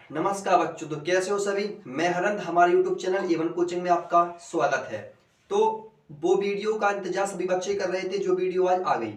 नमस्कार बच्चों, तो कैसे हो सभी। मैं हरंत, हमारे YouTube चैनल A1 कोचिंग में आपका स्वागत है। तो वो वीडियो का इंतजार सभी बच्चे कर रहे थे, जो वीडियो आज आ गई।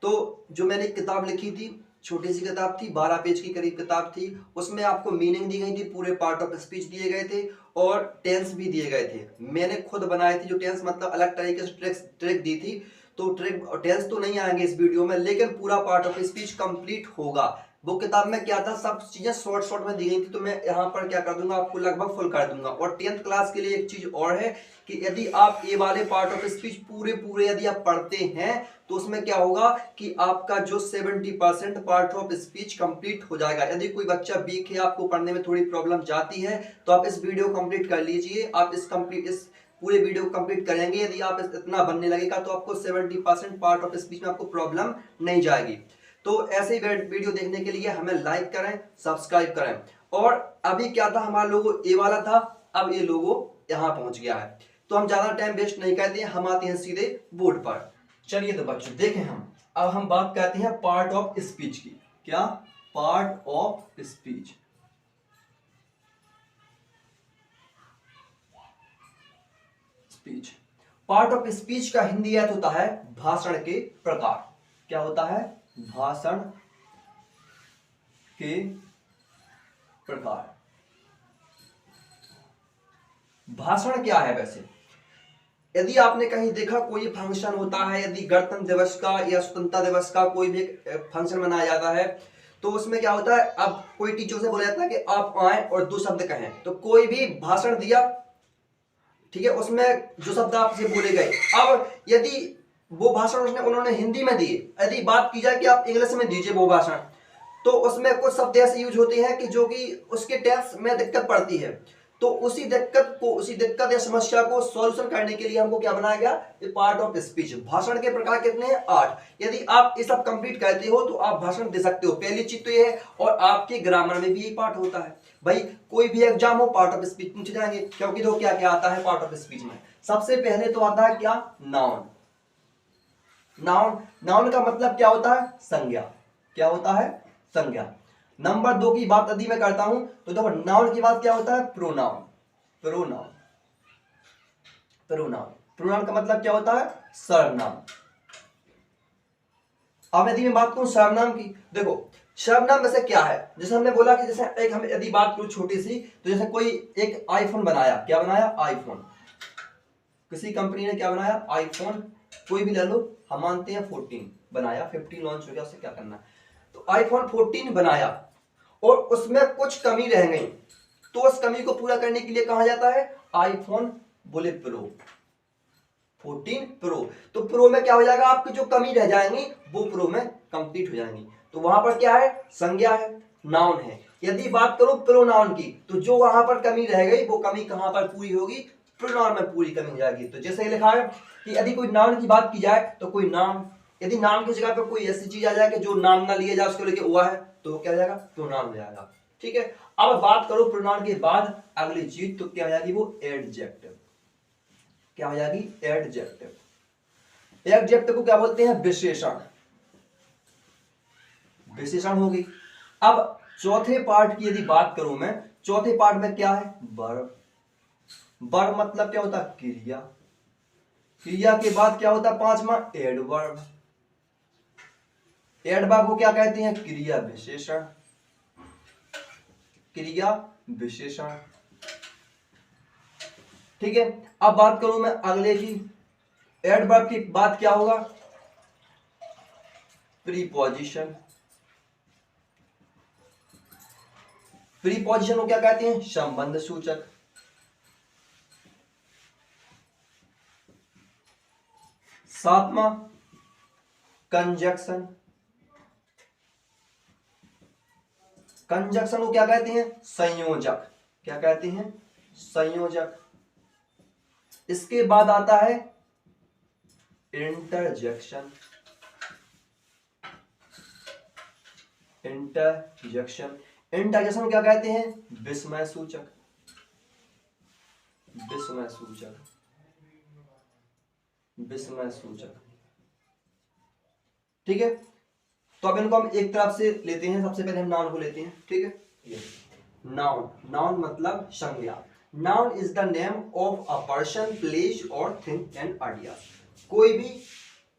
तो जो मैंने एक किताब लिखी थी, छोटी सी किताब थी, 12 पेज की करीब किताब थी। उसमें आपको मीनिंग दी गई थी, पूरे पार्ट ऑफ स्पीच दिए गए थे और टेंस भी दिए गए थे। मैंने खुद बनाए थे, जो टेंस मतलब अलग तरीके से ट्रिक दी थी। तो ट्रिक टेंस तो नहीं आएंगे इस वीडियो में, लेकिन पूरा पार्ट ऑफ स्पीच कंप्लीट होगा। वो किताब में क्या था, सब चीजें शॉर्ट शॉर्ट में दी गई थी, तो मैं यहाँ पर क्या कर दूंगा, आपको लगभग फुल कर दूंगा। और 10th क्लास के लिए एक चीज और है कि यदि आप ये वाले पार्ट ऑफ स्पीच पूरे पूरे यदि आप पढ़ते हैं, तो उसमें क्या होगा कि आपका जो 70% पार्ट ऑफ स्पीच कंप्लीट हो जाएगा। यदि कोई बच्चा वीक है, आपको पढ़ने में थोड़ी प्रॉब्लम जाती है, तो आप इस वीडियो कंप्लीट कर लीजिए। आप इस पूरे वीडियो कंप्लीट करेंगे, यदि आप इतना बनने लगेगा, तो आपको 70% पार्ट ऑफ स्पीच में आपको प्रॉब्लम नहीं जाएगी। तो ऐसे ही वीडियो देखने के लिए हमें लाइक करें, सब्सक्राइब करें। और अभी क्या था, हमारा लोगो ए वाला था, अब ये लोगो यहां पहुंच गया है। तो हम ज्यादा टाइम वेस्ट नहीं करते हैं, हम आते हैं सीधे बोर्ड पर। चलिए तो बच्चों देखें, अब हम बात करते हैं पार्ट ऑफ स्पीच की। क्या? Part of speech. Speech part of speech का हिंदी अर्थ होता है भाषण के प्रकार। क्या होता है? भाषण के प्रकार। भाषण क्या है वैसे? यदि आपने कहीं देखा, कोई फंक्शन होता है, यदि गणतंत्र दिवस का या स्वतंत्रता दिवस का कोई भी फंक्शन मनाया जाता है, तो उसमें क्या होता है, अब कोई टीचर से बोला जाता है कि आप आए और 2 शब्द कहें। तो कोई भी भाषण दिया, ठीक है, उसमें जो शब्द आपसे बोले गए, अब यदि वो भाषण उन्होंने हिंदी में दिए, यदि बात की जाए कि आप इंग्लिश में दीजिए वो भाषण, तो उसमें कुछ शब्द ऐसे यूज होते हैं कि जो कि उसके टेक्स्ट में दिक्कत पड़ती है। तो उसी दिक्कत या समस्या को सॉल्यूशन करने के लिए हमको क्या बनाया गया, ये पार्ट ऑफ स्पीच। भाषण के प्रकार कितने हैं? 8। यदि आप ये सब कंप्लीट करते हो तो आप भाषण दे सकते हो। पहली चीज तो ये है, और आपके ग्रामर में भी यही पार्ट होता है। भाई कोई भी एग्जाम हो, पार्ट ऑफ स्पीच पूछे जाएंगे, क्योंकि देखो क्या क्या आता है पार्ट ऑफ स्पीच में। सबसे पहले तो आता है क्या? नाउन। नाउन नाउन का मतलब क्या होता है? संज्ञा। क्या होता है? संज्ञा। नंबर 2 की बात यदि मैं करता हूं, तो देखो नाउन की बात क्या होता है? प्रोनाउन। प्रोनाउन प्रोनाउन प्रोनाउन का मतलब क्या होता है? सर्वनाम। अब यदि मैं बात करूं सर्वनाम की, देखो सर्वनाम वैसे क्या है, जैसे हमने बोला कि जैसे एक हम यदि बात करूं छोटी सी, तो जैसे कोई एक आईफोन बनाया। क्या बनाया? आईफोन। किसी कंपनी ने क्या बनाया? आईफोन। कोई भी ले लो, हम मानते हैं 14 बनाया, 15 लॉन्च हो गया, उससे क्या करना। तो आईफोन 14 बनाया और उसमें कुछ कमी रह गई, तो उस कमी को पूरा करने के लिए कहा जाता है आईफोन बोले प्रो, 14 प्रो। तो प्रो में क्या हो जाएगा, आपकी जो कमी रह जाएंगी वो प्रो में कंप्लीट हो जाएंगी। तो वहां पर क्या है? संज्ञा है, नाउन है। यदि बात करो प्रोनाउन की, तो जो वहां पर कमी रह गई, वो कमी कहां पर पूरी होगी? प्रोनाउन में पूरी कमी हो जाएगी। तो जैसे लिखा है कि यदि कोई नाउन की बात की जाए, तो कोई नाम, यदि नाम की जगह पर कोई ऐसी चीज आ जाए कि जो नाम ना लिया जाए, उसको लेके हुआ है, तो वो क्या हो जाएगा? प्रोनाउन हो जाएगा। ठीक है। अब बात करो प्रोनाउन के बाद अगली चीज, तो क्या हो जाएगी? वो एडजेक्टिव। क्या हो जाएगी? एडजेक्टिव। एडजेक्टिव को क्या बोलते हैं? विशेषण। विशेषण होगी। अब चौथे पार्ट की यदि बात करूं मैं, चौथे पार्ट में क्या है? वर्ब। वर्ब मतलब क्या होता है? क्रिया। क्रिया के बाद क्या होता है? 5वां एडवर्ब। एडवर्ब को क्या कहते हैं? क्रिया विशेषण। क्रिया विशेषण। ठीक है। अब बात करूं मैं अगले की, एडवर्ब की बात क्या होगा? प्रीपोजिशन। प्रीपोजिशन को क्या कहते हैं? संबंध सूचक। सातवां कंजक्शन। कंजक्शन को क्या कहते हैं? संयोजक। क्या कहते हैं? संयोजक। इसके बाद आता है इंटरजेक्शन। इंटरजेक्शन इंटरजेक्शन क्या कहते हैं? विस्मय सूचक। विस्मय सूचक। विस्मय सूचक। ठीक है। तो अब इनको हम एक तरफ से लेते हैं, सबसे पहले हम नाउन को लेते हैं। ठीक है। नाउन, नाउन मतलब संज्ञा। Noun is the name of a person, place और थिंग एंड आइडिया। कोई भी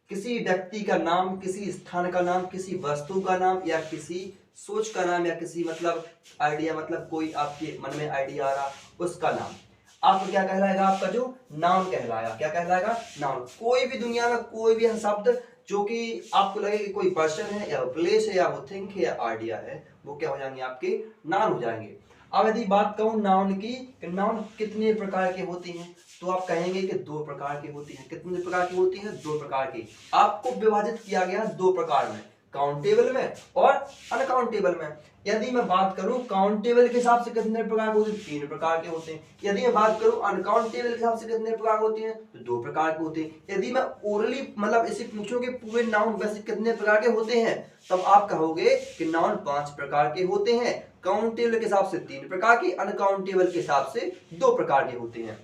किसी व्यक्ति का नाम, किसी स्थान का नाम, किसी वस्तु का नाम, या किसी सोच का नाम, या किसी मतलब आइडिया, मतलब कोई आपके मन में आइडिया आ रहा उसका नाम आपको क्या कहलाएगा, आपका जो नाउन कहलाएगा। क्या कहलाएगा, नाउन। कोई भी दुनिया में कोई भी शब्द जो कि आपको लगे कि कोई पर्सन है या प्लेस है या वो थिंग है या आइडिया है, वो क्या हो जाएंगे, आपके नाउन हो जाएंगे। अब यदि बात कहूं नाउन की, नाउन कितने प्रकार के होती हैं, तो आप कहेंगे कि दो प्रकार की होती हैं। कितने प्रकार की होती हैं, दो प्रकार की। आपको विभाजित किया गया दो प्रकार में, काउंटेबल में और अनकाउंटेबल में। यदि मैं बात करूं काउंटेबल के हिसाब से कितने प्रकार के होते हैं, तीन प्रकार के होते हैं। यदि मैं बात करूं अनकाउंटेबल के हिसाब से कितने प्रकार होते हैं, तो दो प्रकार के होते हैं। यदि मैं ओरली मतलब इसे पूछूं कि पूरे नाउन वैसे कितने प्रकार के होते हैं, तब आप कहोगे कि नाउन 5 प्रकार के होते हैं। काउंटेबल के हिसाब से 3 प्रकार के, अनकाउंटेबल के हिसाब से 2 प्रकार के होते हैं।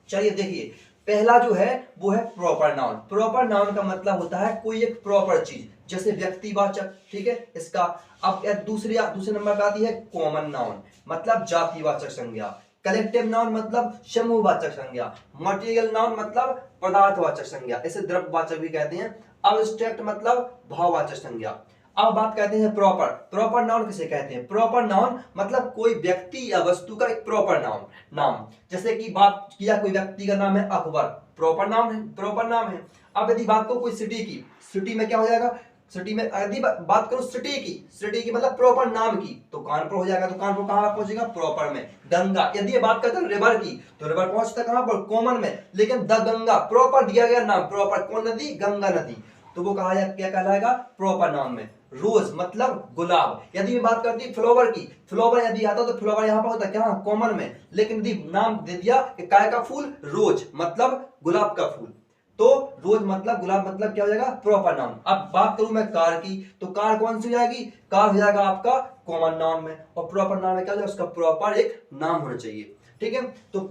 चलिए देखिए, पहला जो है वो है प्रॉपर नाउन। प्रॉपर नाउन का मतलब होता है कोई एक प्रॉपर चीज, जैसे व्यक्तिवाचक, ठीक है इसका। अब दूसरे नंबर पर आती है कॉमन नाउन, मतलब जातिवाचक संज्ञा। कलेक्टिव नाउन मतलब समूहवाचक संज्ञा। मटेरियल नाउन मतलब पदार्थवाचक संज्ञा, इसे द्रव्यवाचक भी कहते हैं। अब्स्ट्रैक्ट मतलब भाववाचक संज्ञा। अब बात करते हैं प्रॉपर। प्रॉपर नाउन किसे कहते हैं, प्रॉपर नाउन मतलब कोई व्यक्ति या वस्तु का एक प्रॉपर नाउन नाम। जैसे कि बात किया कोई व्यक्ति का नाम है अकबर, प्रॉपर नाम है, प्रॉपर नाम है। अब यदि बात करो कोई सिटी की, सिटी में क्या हो जाएगा, सिटी में यदि बात करो सिटी की मतलब प्रॉपर नाम की, तो कानपुर हो जाएगा। तो कानपुर कहां पहुंचेगा, प्रॉपर में। गंगा, यदि ये बात करते हैं रिवर की, तो रिवर पहुंचता कहां पर, कॉमन में। लेकिन द गंगा प्रॉपर दिया गया नाम, प्रॉपर कौन नदी, गंगा नदी, तो वो कहा क्या कहलाएगा, प्रॉपर नाउन में। रोज मतलब गुलाब, यदि मैं बात करती फ्लावर की, फ्लावर यदि आता तो फ्लावर यहां पर होता क्या, कॉमन में। लेकिन यदि नाम दे दिया कि काय का फूल, रोज मतलब गुलाब का फूल, तो रोज मतलब गुलाब मतलब क्या हो जाएगा, प्रॉपर नाउन। अब बात करूं मैं कार की, तो कार कौन सी हो जाएगी, कार हो जाएगा आपका कॉमन नाउन में। और प्रॉपर नाउन में क्या हो जाएगा, उसका प्रॉपर एक नाम होना चाहिए, ठीक है। तो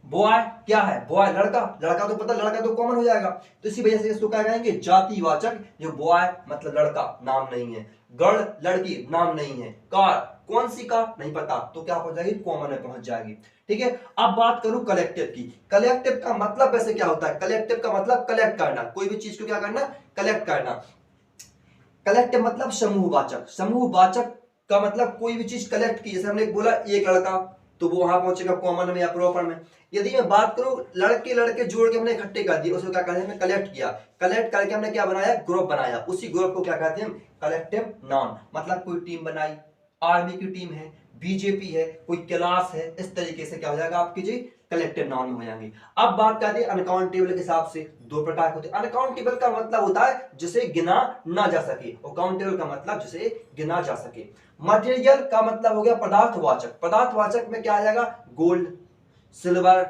बॉय क्या है, बॉय लड़का, लड़का तो पता, लड़का तो कॉमन हो जाएगा। तो इसी वजह से इसको क्या कहेंगे, जातिवाचक। जो बॉय मतलब लड़का, नाम नहीं है। गर्ल लड़की, नाम नहीं है। कार कौन सी कार नहीं पता, तो क्या पहुंच जाएगी, कॉमन में पहुंच जाएगी, ठीक है। अब बात करूं कलेक्टिव की। कलेक्टिव का मतलब वैसे क्या होता है, कलेक्टिव का मतलब कलेक्ट करना, कोई भी चीज को क्या करना, कलेक्ट करना। कलेक्टिव मतलब समूहवाचक। समूहवाचक का मतलब कोई भी चीज कलेक्ट की, जैसे हमने बोला एक लड़का, तो वो वहां पहुंचेगा कॉमन में या प्रॉपर में। यदि मैं बात करूं लड़के लड़के जोड़ के हमने इकट्ठे कर दिए, उसको क्या कहते हैं, हमने कलेक्ट किया। कलेक्ट करके हमने क्या बनाया, ग्रुप बनाया, उसी ग्रुप को क्या कहते हैं, कलेक्टिव नाउन। मतलब कोई टीम बनाई, आर्मी की टीम है, बीजेपी है, कोई क्लास है, इस तरीके से क्या हो जाएगा आपकी जी, कलेक्टिव नाउन में हो जाएंगे। अब बात करते हैं अनकाउंटेबल के हिसाब से, दो प्रकार के होते हैं। अनकाउंटेबल का मतलब होता है जिसे गिना ना जा सके, और काउंटेबल का मतलब जिसे गिना जा सके। मटेरियल का मतलब हो गया पदार्थवाचक। पदार्थवाचक में क्या आ जाएगा, गोल्ड, सिल्वर,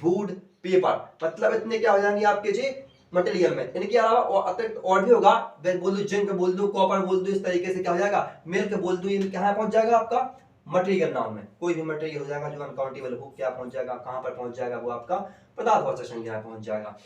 वुड, पेपर, मतलब इतने क्या हो जाएंगे आपके जी मटेरियल में। इनके अलावा और अतिरिक्त और भी होगा, बोल दू जिंक बोल दू, कॉपर बोल दू, इस तरीके से क्या हो जाएगा, मिल्क बोल दू, ये कहां पहुंच जाएगा आपका, मटेरियल नाउन में। कोई भी मटेरियल हो जाएगा जो अनकाउंटेबल हो, क्या पहुंच जाएगा, कहां पर पहुंच जाएगा, वो आपका पदार्थवाचक संज्ञा में पहुंच जाएगा।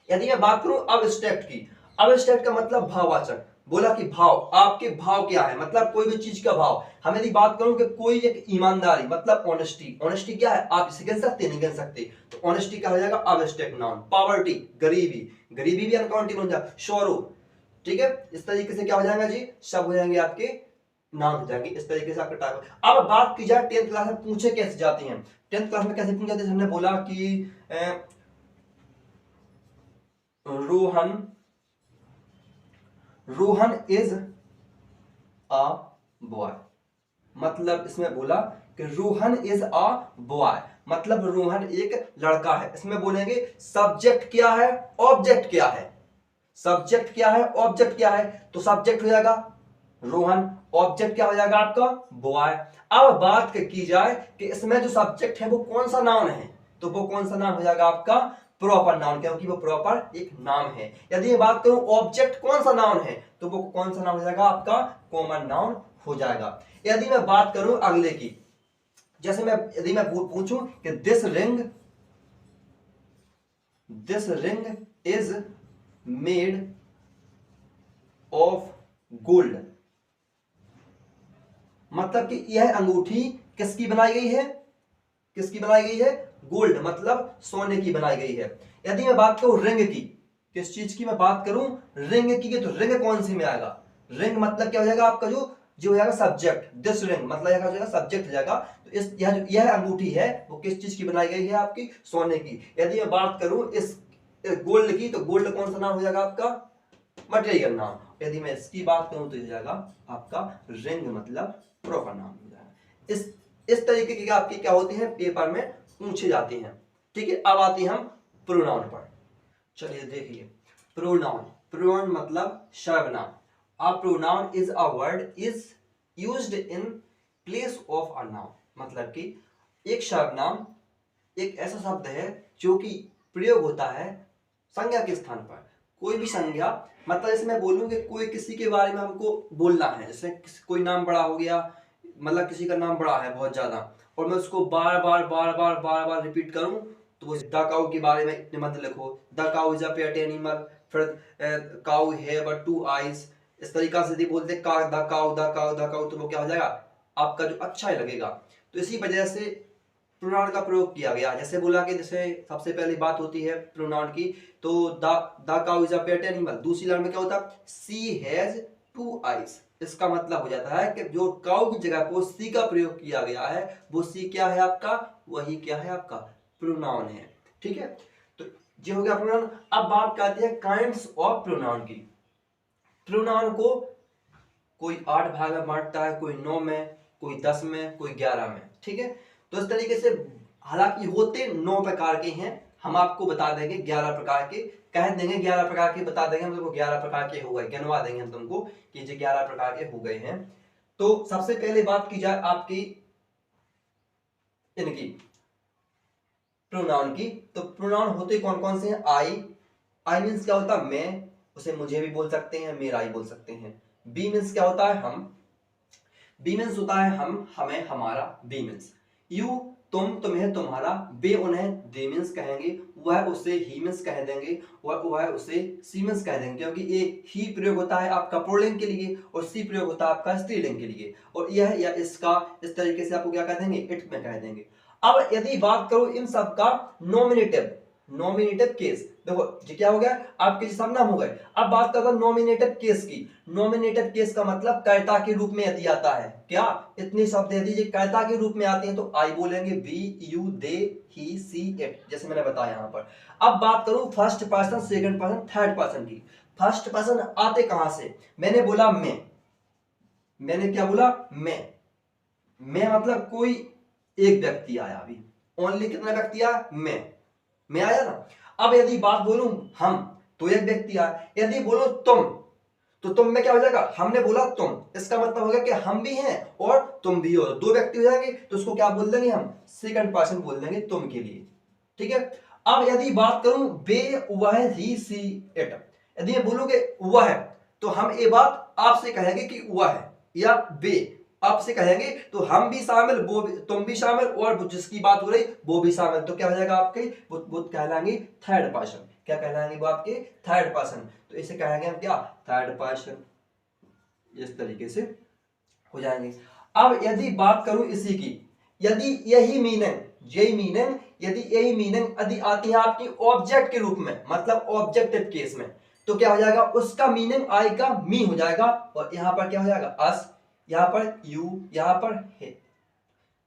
यदि मैं बात करूं अब्स्ट्रैक्ट की, अब्स्ट्रैक्ट का मतलब भाववाचक। बोला कि भाव, आपके भाव क्या है, मतलब कोई भी चीज का भाव। हम यदि बात करूं कि कोई एक ईमानदारी मतलब ऑनेस्टी, ऑनेस्टी क्या है, आप इसे गिन सकते नहीं गिन सकते, तो ऑनेस्टी क्या हो जाएगा, अब्स्ट्रैक्ट नाउन। पॉवर्टी गरीबी, गरीबी भी अनकाउंटेबल हो जाएगा। शोरो, ठीक है, इस तरीके से क्या हो जाएगा जी, सब हो जाएंगे आपके नाम हो जाएंगे, इस तरीके से आपका टाइप। अब बात की जाए 10th क्लास में पूछे कैसे जाती हैं। 10th क्लास में कैसे पूछे जाते हैं, हमने बोला कि Rohan, Rohan is a boy, मतलब इसमें बोला कि रोहन इज अ बॉय, मतलब रोहन एक लड़का है। इसमें बोलेंगे सब्जेक्ट क्या है, ऑब्जेक्ट क्या है, सब्जेक्ट क्या है, ऑब्जेक्ट क्या है, तो सब्जेक्ट हो जाएगा रोहन, ऑब्जेक्ट क्या हो जाएगा आपका, बॉय। अब बात की जाए कि इसमें जो सब्जेक्ट है वो कौन सा नाउन है, तो वो कौन सा नाउन हो जाएगा आपका, प्रॉपर नाउन, क्योंकि वो प्रॉपर एक नाम है। यदि बात करूं ऑब्जेक्ट कौन सा नाउन है, तो वो कौन सा नाउन हो जाएगा आपका, कॉमन नाउन हो जाएगा। यदि मैं बात करूं अगले की, जैसे यदि मैं पूछूं कि this ring is made of gold, मतलब कि यह अंगूठी किसकी बनाई गई है, किसकी बनाई गई है, गोल्ड मतलब सोने की बनाई गई है। यदि मैं बात करूं रिंग की, किस चीज की मैं बात करूं, रिंग की, तो रिंग कौन सी में आएगा, रिंग मतलब क्या हो जाएगा आपका जो जो हो जाएगा सब्जेक्ट, दिस रिंग मतलब यह हो जाएगा सब्जेक्ट हो जाएगा। तो इस यह अंगूठी है वो किस चीज की बनाई गई है, आपकी सोने की। यदि मैं बात करूं इस गोल्ड की, तो गोल्ड कौन सा नाम हो जाएगा आपका, मटेरियल नाम। यदि मैं इसकी बात करूं तो ये जाएगा आपका रिंग मतलब प्रॉपर नाम हो जाएगा। इस तरीके की आपकी क्या होती है पेपर में पूछे जाती हैं। ठीक है, अब आती हम प्रोनाउन पर। चलिए देखिए प्रोनाउन, प्रोनाउन मतलब सर्वनाम। A pronoun is a word is used in place of a noun। मतलब कि एक सर्वनाम एक ऐसा शब्द है जो कि प्रयोग होता है संज्ञा के स्थान पर। कोई भी संज्ञा, मतलब इसमें बोलूं कि कोई किसी के बारे में हमको बोलना है, जैसे कोई नाम बड़ा हो गया, मतलब किसी का नाम बड़ा है बहुत ज्यादा, और मैं उसको बार बार रिपीट करूं, तो वो द काउ के बारे में निबंध लिखो, the cow is a pet animal, फिर काउ हैव टू आईज, इस तरीका से बोलते का the cow the cow the cow, तो वो क्या हो जाएगा आपका जो अच्छा ही लगेगा। तो इसी वजह से प्रोनाउन का प्रयोग किया गया। जैसे बोला कि जैसे सबसे पहली बात होती है प्रोनाउन की, तो the cow is a pet animal. दूसरी लाइन में क्या होता है, सी हैज टू आईज। इसका मतलब हो जाता है कि जो काउ की जगह पर सी का प्रयोग किया गया है, वो सी क्या है आपका, वही क्या है आपका प्रोनाउन है। ठीक है, तो ये हो गया प्रोनाउन। अब बात करते हैं काइंड्स ऑफ प्रोनाउन की। प्रोनाउन को कोई 8 भाग में बांटता है, कोई 9 में, कोई 10 में, कोई 11 में। ठीक है, तो इस तरीके से हालांकि होते 9 प्रकार के हैं, हम आपको बता देंगे 11 प्रकार के, कह देंगे 11 प्रकार के, बता देंगे हम तुमको 11 प्रकार के हो गए, गिनवा देंगे हम तुमको कि ये 11 प्रकार के हो गए हैं। तो सबसे पहले बात की जाए आपकी इनकी प्रोनाउन की, तो प्रोनाउन होते कौन कौन से हैं, आई मीन्स क्या होता है मैं, उसे मुझे भी बोल सकते हैं, मेरा ही बोल सकते हैं। बी मीन्स क्या होता है हम, बी मीन्स होता है हम, हमें, हमारा, बी मीन्स यू, तुम, तुम्हें, तुम्हारा, बे उन्हें, दे मीन्स कहेंगे, वह उसे, ही मीन्स कह देंगे, वह उसे, सी मीन्स कह देंगे, क्योंकि ए ही प्रयोग होता है आपका पुल्लिंग के लिए और सी प्रयोग होता है आपका स्त्रीलिंग के लिए, और यह या इसका, इस तरीके से आपको क्या कह देंगे, इट में कह देंगे। अब यदि बात करो इन सब का नॉमिनेटिव, नॉमिनेटिव केस, देखो ये क्या हो गया आपके सर्वनाम हो गए। अब बात करता हूं नॉमिनेटिव केस की। नॉमिनेटिव केस का मतलब कर्ता के रूप में यदि आता है, क्या इतने शब्द यदि ये कर्ता के रूप में आते हैं तो आई बोलेंगे, we, you, they, he, she, it, जैसे मैंने बताया यहां पर। अब बात करूं first person, second person, third person की। फर्स्ट पर्सन आते कहां से, मैंने बोला मैं, मैंने क्या बोला मैं मतलब कोई एक व्यक्ति आया, अभी ओनली कितना व्यक्ति आया, मैं आया ना। अब यदि बात बोलूं हम, तो एक व्यक्ति आया। यदि बोलो तुम, तो तुम में क्या हो जाएगा, हमने बोला तुम, इसका मतलब हो गया कि हम भी हैं और तुम भी हो, दो व्यक्ति हो जाएंगे, तो उसको क्या बोल देंगे हम, सेकंड पर्सन बोल देंगे तुम के लिए। ठीक है, अब यदि बात करूं बे, वह, ही, सी, इट, यदि ये बोलोगे वह है, तो हम ये बात आपसे कहेंगे कि वह है, या बे आपसे कहेंगे, तो हम भी शामिल, वो भी, तुम भी शामिल, और जिसकी बात हो रही वो भी शामिल, तो क्या हो जाएगा आपके, वो कहलाएंगे थर्ड पर्सन। क्या कहलाएंगे वो आपके, थर्ड पर्सन। तो इसे कहेंगे हम क्या, थर्ड पर्सन, इस तरीके से हो जाएंगे। अब यदि बात करूं इसी की, यदि यही मीनिंग यदि आती है आपकी ऑब्जेक्ट के रूप में, मतलब ऑब्जेक्टिव केस में, तो क्या हो जाएगा, उसका मीनिंग आएगा मी हो जाएगा, और यहां पर क्या हो जाएगा अस, यहां पर यू, यहां पर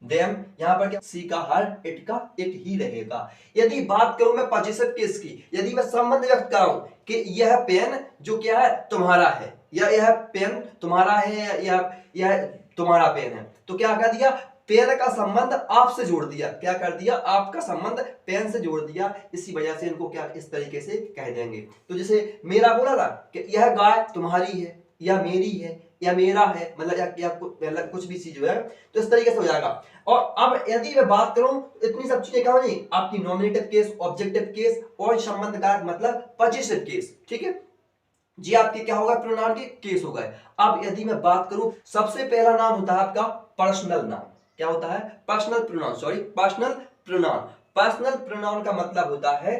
देम, यहां पर क्या सी का हर, इट का इट ही रहेगा। यदि बात करूं मैं पॉजिटिव केस की, यदि मैं संबंध व्यक्त कराऊं कि यह पेन जो क्या है तुम्हारा है, या यह पेन तुम्हारा है, या यह तुम्हारा पेन है, तो क्या कर दिया, पेन का संबंध आपसे जोड़ दिया, क्या कर दिया, आपका संबंध पेन से जोड़ दिया। इसी वजह से इनको क्या इस तरीके से कह देंगे। तो जैसे मेरा बोला था कि यह गाय तुम्हारी है, या मेरी है, या मेरा है, मतलब या कुछ भी चीज है, तो इस तरीके से हो जाएगा। और अब यदि मैं बात करूं, इतनी सब चीजें क्या हो जाएंगी आपकी, नॉमिनेटिव केस, ऑब्जेक्टिव केस और संबंध कारक मतलब पॉजिटिव केस। ठीक है जी, आपके क्या होगा, प्रोनाउन के केस हो गए। अब यदि मैं बात करूं, सबसे पहला नाम होता है आपका पर्सनल नाउन। क्या होता है, personal pronoun, personal pronoun. Personal pronoun का मतलब होता है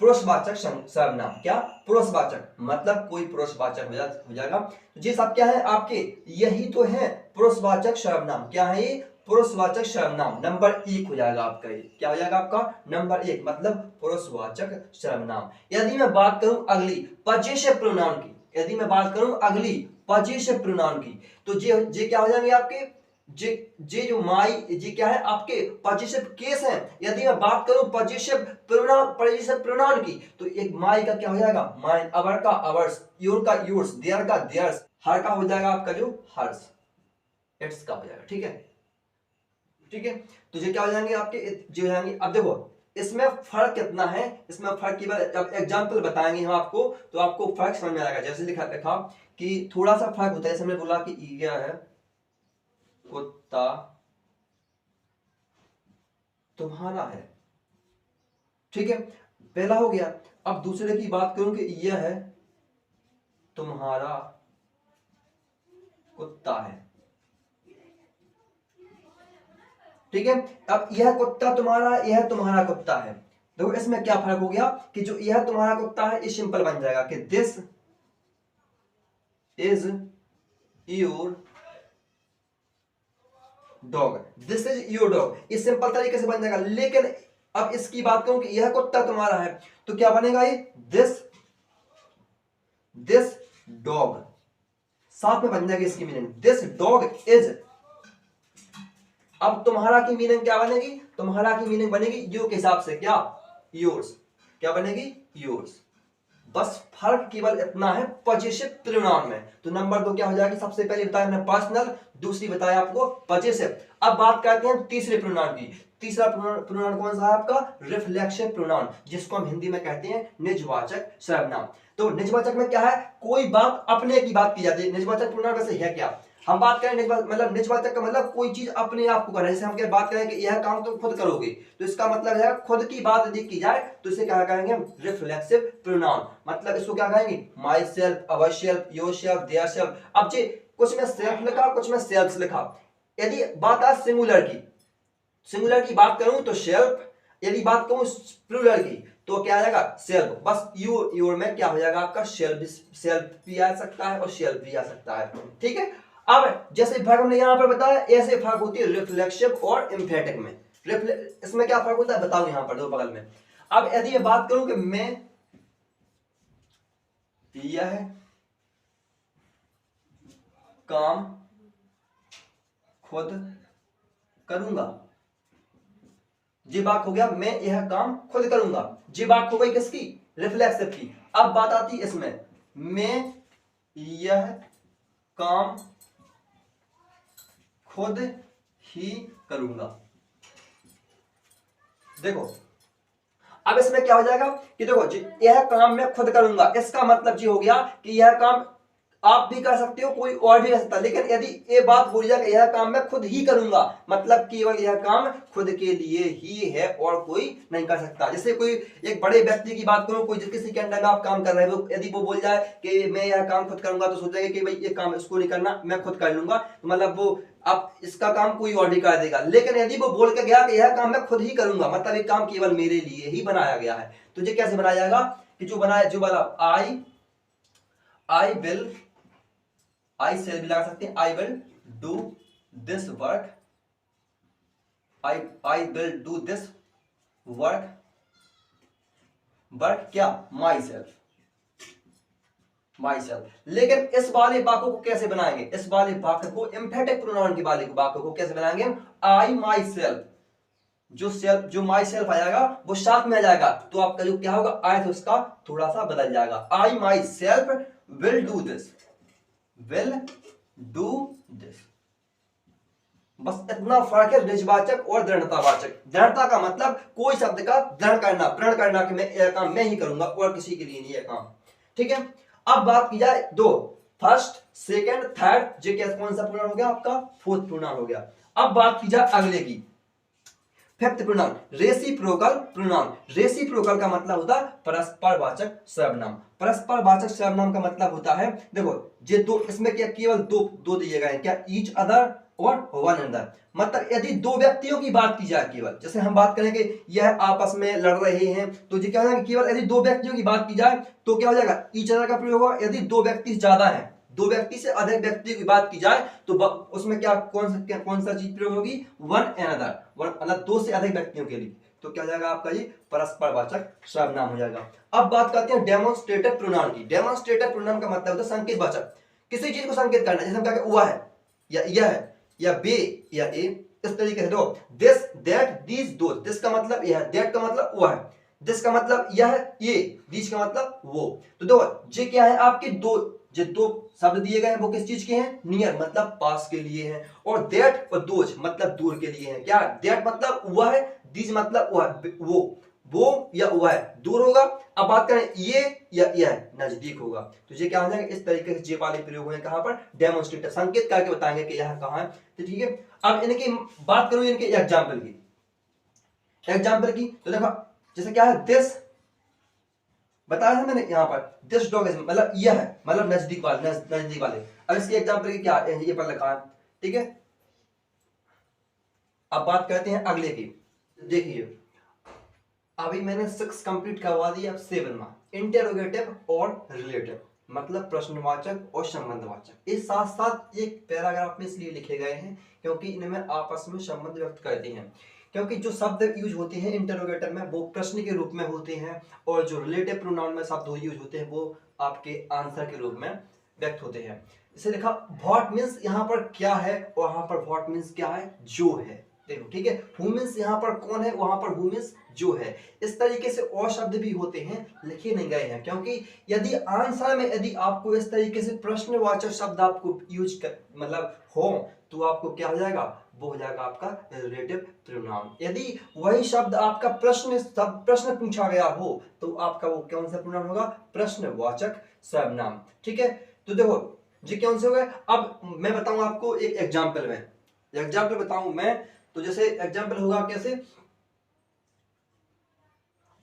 पुरुषवाचक सर्वनाम। क्या? पुरुषवाचक, मतलब कोई पुरुषवाचक हो जाएगा। तो ये सब क्या है आपके, यही तो है पुरुषवाचक सर्वनाम। क्या है ये? पुरुषवाचक सर्वनाम। नंबर 1 हो जाएगा आपका ये। क्या हो जाएगा आपका? नंबर 1, मतलब पुरुषवाचक सर्वनाम। यदि मैं बात करूं अगली पजेसिव प्रोनाउन की, यदि मैं बात करूं अगली पजेसिव प्रोनाउन की, तो जे क्या हो जाएंगे आपके, जे जो माई, जी क्या है आपके पजेसिव केस है। यदि मैं बात करूं पजेसिव प्रोनाउन की, तो एक माई का क्या हो जाएगा? माइन, अवर का अवर्स, योर का योर्स, देयर का देयर्स, हर का हो जाएगा आपका जो हर्स, इट्स का हो जाएगा। ठीक है, ठीक है। तो ये क्या हो जाएंगे आपके, जो हो जाएंगे। अब देखो इसमें फर्क कितना है, इसमें फर्क की बात जब एग्जांपल बताएंगे हम आपको, तो आपको फर्क समझ में आएगा। जैसे लिखा कि थोड़ा सा फर्क होता है। जैसे हमने बोला कि यह है कुत्ता तुम्हारा है, ठीक है, पहला हो गया। अब दूसरे की बात करूं कि यह है तुम्हारा कुत्ता है, ठीक है। अब यह कुत्ता तुम्हारा, यह तुम्हारा कुत्ता है। देखो इसमें क्या फर्क हो गया कि जो यह तुम्हारा कुत्ता है ये सिंपल बन जाएगा कि this is your dog, this is your dog, ये सिंपल तरीके से बन जाएगा। लेकिन अब इसकी बात करूं कि यह कुत्ता तुम्हारा है, तो क्या बनेगा ये? दिस डॉग, साथ में बन जाएगी इसकी मीनिंग, दिस डॉग इज। अब तुम्हारा की मीनिंग क्या बनेगी? तुम्हारा की मीनिंग बनेगी यू के हिसाब से, क्या? योर्स। क्या बनेगी? योर्स। बस फर्क केवल इतना है पजेसिव प्रोनाउन में। तो नंबर 2 क्या हो जाएगी? सबसे पहले बताया हमने पर्सनल, दूसरी बताया आपको पजेसिव। अब बात करते हैं तीसरे प्रोनाउन की। तीसरा प्रोनाउन कौन सा है आपका? रिफ्लेक्सिव प्रोनाउन, जिसको हम हिंदी में कहते हैं निजवाचक सर्वनाम। तो निजवाचक में क्या है? कोई बात अपने की बात की जाती है। निजवाचक प्रोनाउन वैसे है क्या? हम बात करें मतलब निजवाचक का मतलब कोई चीज अपने आप को करे। जैसे हम क्या बात करें कि यह काम तुम खुद करोगे, तो इसका मतलब है खुद की बात यदि की जाए तो इसे क्या कहेंगे हम? Reflexive pronoun. मतलब इसको क्या कहेंगे? My self, our self, your self, their self. अब जी कुछ में सेल्फ लिखा, कुछ में सेल्फ लिखा। यदि बात है सिंगुलर की, सिंगुलर की बात करूं तो सेल्फ, यदि बात करूं प्लूरल की तो क्या आ जाएगा? सेल्फ। बस यू, योर में क्या हो जाएगा आपका? सेल्फ भी आ सकता है और सेल्फ भी आ सकता है, ठीक है। अब जैसे फर्क हमने यहां पर बताया, ऐसे फर्क होती है रिफ्लेक्सिव और एम्फेटिक में। इसमें क्या फर्क होता है बताओ यहां पर दो बगल में। अब यदि ये बात करूं कि मैं यह काम खुद करूंगा, जी बात हो गया मैं यह काम खुद करूंगा, जी बात हो गई किसकी? रिफ्लेक्सिव की। अब बात आती है इसमें, मैं यह काम खुद ही करूंगा। देखो अब इसमें क्या हो जाएगा कि देखो यह काम मैं खुद करूंगा, इसका मतलब जी हो गया कि यह काम आप भी कर सकते हो, कोई और भी कर सकता है। लेकिन यदि ये बात बोली जाए यह काम मैं खुद ही करूंगा, मतलब केवल यह काम खुद के लिए ही है और कोई नहीं कर सकता। जैसे कोई एक बड़े व्यक्ति की बात करूं, कोई किसी के अंडर में आप काम कर रहे हो, यदि वो बोल जाए कि मैं यह काम खुद करूंगा, तो सोचेंगे कि भाई ये काम इसको नहीं करना, मैं खुद कर लूंगा, तो मतलब वो अब इसका काम कोई और भी कर देगा। लेकिन यदि वो बोल के गया कि यह काम मैं खुद ही करूंगा, मतलब ये काम केवल मेरे लिए ही बनाया गया है, तो ये कैसे बनाया जाएगा कि जो बनाया, जो वाला आई विल, आई सेल भी लगा सकते हैं, I will do this work, I will do this work, work क्या? Myself, myself. लेकिन इस वाले वाक्य को कैसे बनाएंगे? इस वाले वाक्य को एम्फेटिक प्रोनाउन के वाले वाक्य को कैसे बनाएंगे हम? आई माई सेल्फ, जो माई सेल्फ आएगा वो साथ में आ जाएगा, तो आपका जो क्या होगा? आई तो उसका थोड़ा सा बदल जाएगा। I myself will do this, will do this. बस इतना फर्क है निजवाचक और दृढ़तावाचक। दृढ़ता का मतलब कोई शब्द का दृढ़ करना, प्रण करना कि मैं यह काम मैं ही करूंगा और किसी के लिए नहीं यह काम, ठीक है। अब बात की जाए दो, फर्स्ट, सेकंड, थर्ड, ये क्या कौन सा प्रोनाउन हो गया आपका? फोर्थ प्रोनाउन हो गया। अब बात की जाए अगले की, fifth pronoun, reciprocal pronoun. Reciprocal का मतलब होता है परस्परवाचक सर्वनाम। परस्परवाचक सर्वनाम का मतलब होता है, देखो ये दो, इसमें क्या केवल दो दिए गए हैं, क्या? ईच अदर और वन अनदर। मतलब यदि दो व्यक्तियों की बात की जाए, केवल जैसे हम बात करें कि यह आपस में लड़ रहे हैं, तो ये क्या हो जाएगा, केवल यदि दो व्यक्तियों की बात की जाए तो क्या हो जाएगा, ईच अदर का प्रयोग होगा। यदि दो व्यक्ति ज्यादा है, दो व्यक्ति से अधिक व्यक्तियों की बात की जाए तो उसमें क्या कौन सा चीज प्रयोग होगी, वन अनदर, वन मतलब दो से अधिक व्यक्तियों के लिए। तो क्या हो जाएगा आपका ये परस्परवाचक सर्वनाम हो जाएगा। अब बात करते हैं डेमोन्स्ट्रेटिव प्रोनाउन की। डेमोन्स्ट्रेटिव प्रोनाउन का मतलब होता है संकेतवाचक, किसी चीज को संकेत करना। जैसे हम कहा हुआ है या यह है या बे या ए, इस तरीके से दो दिस दैट दीज दो। दिस का मतलब यह है, दैट का मतलब वह है, दिस का मतलब यह ये, दीज का मतलब वो। तो देखो ये क्या है आपके दो, जो दो शब्द दिए गए हैं वो किस चीज के हैं, नियर मतलब पास के लिए हैं, और दैट और दोज मतलब दूर के लिए हैं। क्या दैट मतलब वह है, दीज मतलब वह वो या वह दूर होगा। अब बात करें ये या यह नजदीक होगा। तो ये क्या हो जाएगा, इस तरीके से जे वाले प्रयोग हुए कहां पर, डेमोन्स्ट्रेटिव, संकेत करके बताएंगे कि यह कहां है। तो ठीक है, अब इनकी बात करूं इनके एग्जाम्पल की, तो देखो जैसे क्या है, दिस बताया है मैंने यहाँ पर, दिस डॉग इज मतलब यह है, मतलब नजदीक वाले, नजदीक वाले। अब इसके एग्जाम्पल की क्या ये पर लिखा है, ठीक है। अब बात करते हैं अगले की। देखिए अभी मैंने 6 कंप्लीट करवा दिया, अब 7वां इंटेरोगेटिव और रिलेटिव, मतलब प्रश्नवाचक और संबंधवाचक। इस साथ साथ एक पैराग्राफ में इसलिए लिखे गए हैं क्योंकि इनमें आपस में संबंध व्यक्त करते हैं। क्योंकि जो शब्द यूज होते हैं इंटेरोगेटिव में वो प्रश्न के रूप में होते हैं, और जो रिलेटिव प्रोनाउन में शब्द यूज होते हैं वो आपके आंसर के रूप में व्यक्त होते हैं। इसे लिखा व्हाट मीन्स, यहाँ पर क्या है और यहाँ पर व्हाट मीन्स क्या है, जो है। देखो ठीक है, हु मीन्स यहाँ पर कौन है, वहां पर हु मीन्स जो है। इस तरीके से और शब्द भी होते हैं, लिखे नहीं गए हैं, क्योंकि यदि आंसर में यदि आपको इस तरीके से प्रश्नवाचक शब्द आपको यूज कर मतलब हो, तो आपको क्या हो जाएगा, वो हो जाएगा आपका रिलेटिव प्रोनाउन। यदि वही शब्द आपका प्रश्न पूछा गया हो तो आपका वो कौन सा प्रोनाउन होगा, प्रश्नवाचक सर्वनाम। ठीक है, तो देखो जी कौन से हो गए। अब मैं बताऊं आपको एक एग्जाम्पल में, एग्जाम्पल बताऊं मैं, तो जैसे एग्जाम्पल होगा कैसे,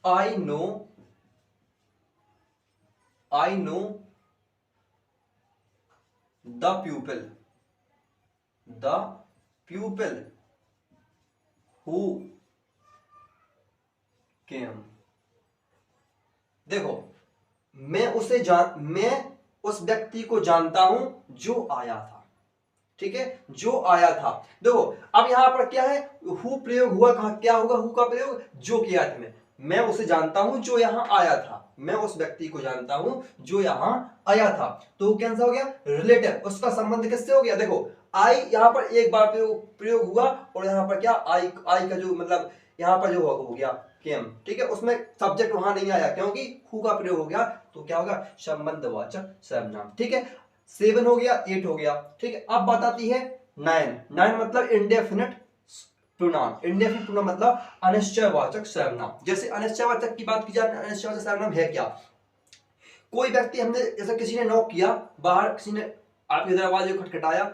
I know the pupil who came। देखो मैं उस व्यक्ति को जानता हूं जो आया था, ठीक है, जो आया था। देखो अब यहां पर क्या है, हु प्रयोग हुआ, कहा क्या होगा, हु का प्रयोग जो के अर्थ में। मैं उसे जानता हूं जो यहां आया था, मैं उस व्यक्ति को जानता हूं जो यहां आया था। तो कैंसिल हो गया, रिलेटिव, उसका संबंध किससे हो गया। देखो आई यहां पर एक बार प्रयोग हुआ, और यहां पर क्या आई का जो मतलब यहां पर जो हो गया केम, ठीक है, उसमें सब्जेक्ट वहां नहीं आया क्योंकि हु का प्रयोग हो गया। तो क्या होगा, संबंधवाचक सर्वनाम। ठीक है, 7 हो गया, 8 हो गया। ठीक है, अब बात आती है 9 मतलब इंडेफिनिट प्रोनाउन। इंडेफिनिट प्रोनाउन मतलब अनिश्चयवाचक सर्वनाम। जैसे अनिश्चयवाचक की बात की जाए, अनिश्चयवाचक सर्वनाम है क्या, कोई व्यक्ति, हमने जैसे किसी ने नॉक किया बाहर, किसी ने आपके दरवाजे को खटखटाया,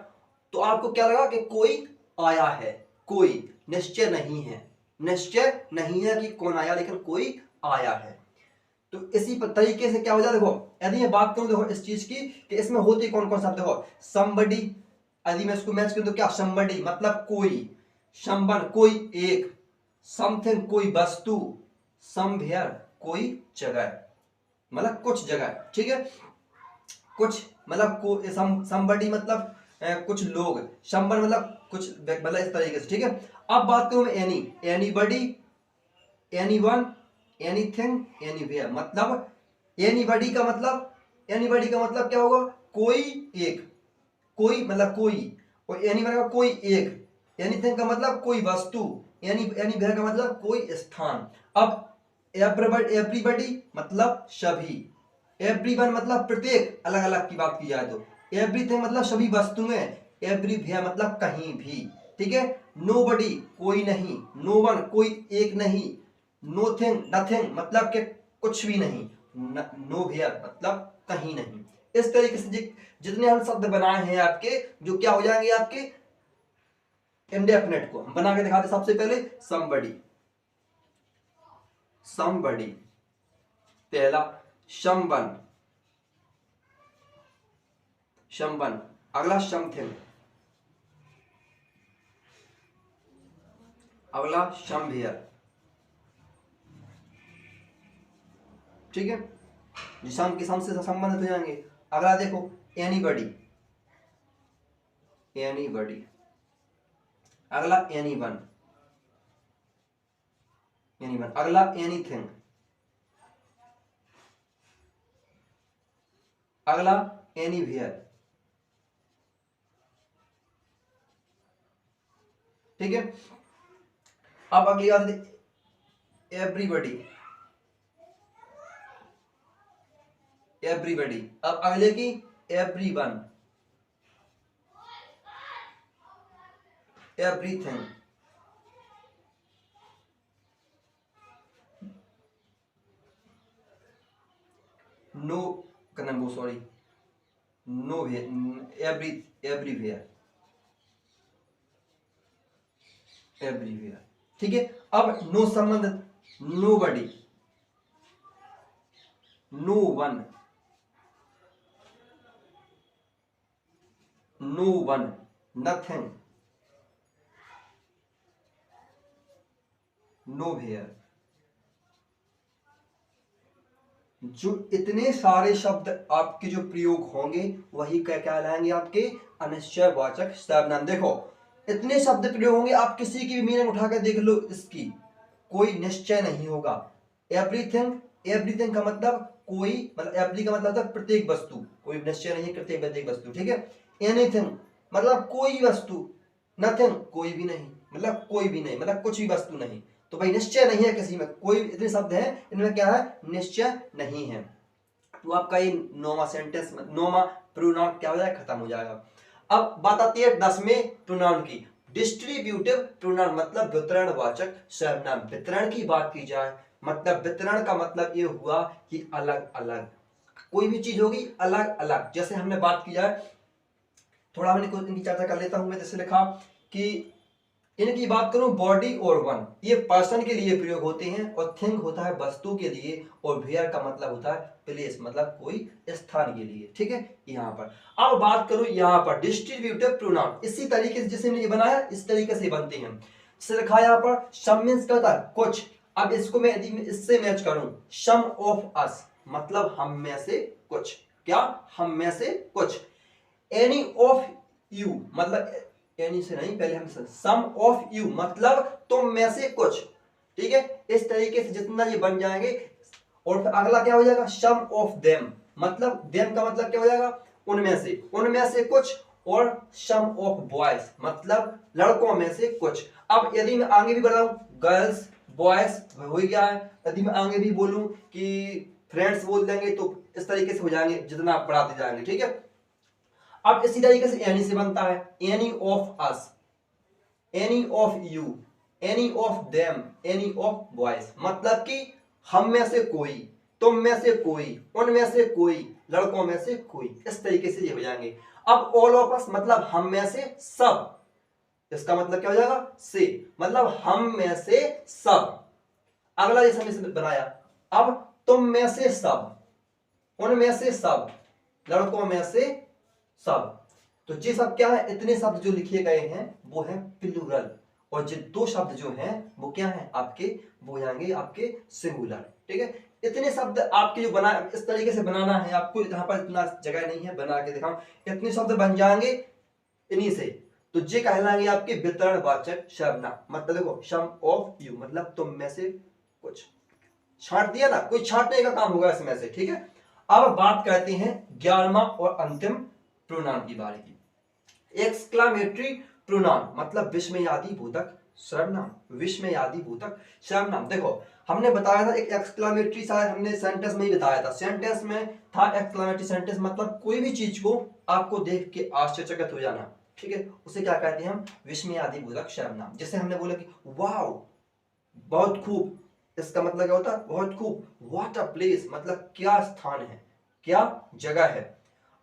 तो आपको क्या लगा कि कोई आया है, कोई निश्चय नहीं है, निश्चय नहीं है कि कौन आया, लेकिन कोई आया है। तो इसी तरीके से क्या हो जाए, देखो यदि मैं बात करूं देखो इस चीज की कि इसमें होती कौन कौन शब्द, देखो somebody, यदि मैं इसको मैच करूं तो क्या, somebody मतलब कोई, someone कोई एक, something कोई वस्तु, somewhere कोई जगह, मतलब कुछ जगह। ठीक है, कुछ मतलब somebody मतलब कुछ लोग, someone मतलब कुछ मतलब इस तरीके से। ठीक है, अब बात करूं मैं any, anybody, anyone, anything, anywhere, मतलब एनीबॉडी का मतलब क्या होगा, कोई एक, कोई मतलब कोई, और एनीवन का कोई एक, एनीथिंग का मतलब कोई वस्तु, एनीवेयर का मतलब कोई स्थान। अब एवरीबॉडी मतलब सभी, एवरीवन मतलब प्रत्येक, अलग अलग की बात की जाए तो, एवरीथिंग मतलब सभी वस्तुएं, एवरीवेयर मतलब कहीं भी। ठीक है, नोबडी कोई नहीं, नो वन कोई एक नहीं, नोथिंग नथिंग मतलब कि कुछ भी नहीं, नो वेयर मतलब कहीं नहीं। इस तरीके से जितने हम शब्द बनाए हैं आपके, जो क्या हो जाएंगे आपके इंडेफिनिट को हम बना के दिखाते। सबसे पहले somebody, पहला someone, अगला something, अगला समवेयर, ठीक है, जिसम के सम से संबंधित हो जाएंगे। अगला देखो एनीबडी, एनीबडी। अगला एनीवन, एनीवन। अगला एनीथिंग। अगला एनीवेयर, ठीक है। अब अगली बात एवरीबडी, एवरीबडी। अब अगले की एवरीवन, एवरीथिंग। नो करना, वो sorry, no every, everywhere, everywhere, ठीक है। अब नो संबंध, nobody, no one, no one, nothing, nowhere. जो इतने सारे शब्द आपके जो प्रयोग होंगे वही क्या कहलाएंगे, आपके अनिश्चयवाचक सर्वनाम। देखो इतने शब्द प्रयोग होंगे, आप किसी की भी मीनिंग उठाकर देख लो, इसकी कोई निश्चय नहीं होगा। एवरीथिंग, एवरीथिंग का मतलब कोई, मतलब एवरी का मतलब था प्रत्येक वस्तु, कोई निश्चय नहीं है, प्रत्येक वस्तु, ठीक है। एनीथिंग मतलब कोई वस्तु, नथिंग कोई भी नहीं, मतलब कोई भी नहीं, मतलब कुछ भी वस्तु नहीं। तो भाई निश्चय नहीं है किसी में, कोई इतने शब्द हैं इनमें क्या है, निश्चय नहीं है। तो आपका ये नौवां सेंटेंस, नौवां प्रोनाउन क्या हो जाएगा, खत्म हो जाएगा। अब बात आती है 10वें प्रोनाउन की, डिस्ट्रीब्यूटिव प्रोनाउन मतलब वितरणवाचक सर्वनाम। वितरण की बात की जाए, मतलब वितरण का मतलब ये हुआ कि अलग अलग, कोई भी चीज होगी अलग अलग। जैसे हमने बात की जाए, थोड़ा मैंने कुछ इनकी चर्चा कर लेता हूं। मैं जैसे लिखा कि इनकी बात करूं, बॉडी और वन ये पर्सन के लिए प्रयोग होते हैं, और थिंग होता है वस्तु के लिए, और वेयर का मतलब होता है प्लेस, मतलब कोई स्थान के लिए, ठीक है। यहाँ पर अब बात करूं, यहाँ पर डिस्ट्रीब्यूटिव प्रोनाउन इसी तरीके से जैसे मैंने बनाया इस तरीके से बनते हैं। लिखा यहाँ पर सम मींस क्या होता है, कुछ। अब इसको मैं यदि इससे मैच करूं, सम ऑफ अस मतलब हम में से कुछ, क्या, हम में से कुछ। एनी ऑफ यू मतलब एनी से नहीं, पहले हम सम ऑफ यू मतलब तुम में से कुछ, ठीक है। इस तरीके से जितना ये बन जाएंगे। और फिर अगला क्या हो जाएगा, सम ऑफ देम मतलब देम का मतलब क्या हो जाएगा, उनमें से कुछ। और सम ऑफ बॉयज मतलब लड़कों में से कुछ। अब यदि मैं आगे भी बढ़ाऊं, गर्ल्स बॉयज हो गया है। यदि मैं आगे भी बोलूं कि फ्रेंड्स बोल देंगे तो इस तरीके से हो जाएंगे जितना आप बढ़ाते जाएंगे, ठीक है। अब इसी तरीके से एनी से बनता है, any of us, any of you, any of them, any of boys मतलब कि हम में से कोई, तुम में से कोई, उनमें से कोई, लड़कों में से कोई, इस तरीके से ये हो जाएंगे। अब ऑल ऑफ अस मतलब हम में से सब, इसका मतलब क्या हो जाएगा, से मतलब हम में से सब। अगला जैसे हमने बनाया, अब तुम में से सब, उनमें से सब, लड़कों में से सब। तो ये सब क्या है, इतने शब्द जो लिखे गए हैं वो है प्लूरल, और जो दो शब्द जो हैं वो क्या है आपके, वो जाएंगे आपके सिंगुलर, ठीक है। इतने शब्द आपके जो बना, इस तरीके से बनाना है आपको, यहाँ पर इतना जगह नहीं है, बना के दिखाऊं। इतने शब्द बन जाएंगे इन्हीं से, तो ये कहलाएंगे आपके वितरणवाचक सर्वनाम। मतलब देखो सम ऑफ यू मतलब तुम में से कुछ, छांट दिया ना, कोई छांटने का काम होगा इसमें से, ठीक है। अब बात करते हैं 11वां और अंतिम प्रोनाउन की बारी की, एक्सक्लामेटरी प्रोनाउन मतलब विस्मयादि बोधक सर्वनाम, विस्मयादि बोधक सर्वनाम। देखो हमने बताया था एक एक्सक्लामेटरी, शायद हमने सेंटेंस में ही बताया था, सेंटेंस में था एक्सक्लामेटरी सेंटेंस मतलब कोई भी चीज को आपको देख के आश्चर्यचकित हो जाना, ठीक है, उसे क्या कहते हैं हम, विस्मयादि बोधक सर्वनाम। जैसे हमने बोला कि वाओ बहुत खूब, इसका मतलब क्या होता है, बहुत खूब। व्हाट अ प्लेस मतलब क्या स्थान है, क्या जगह है।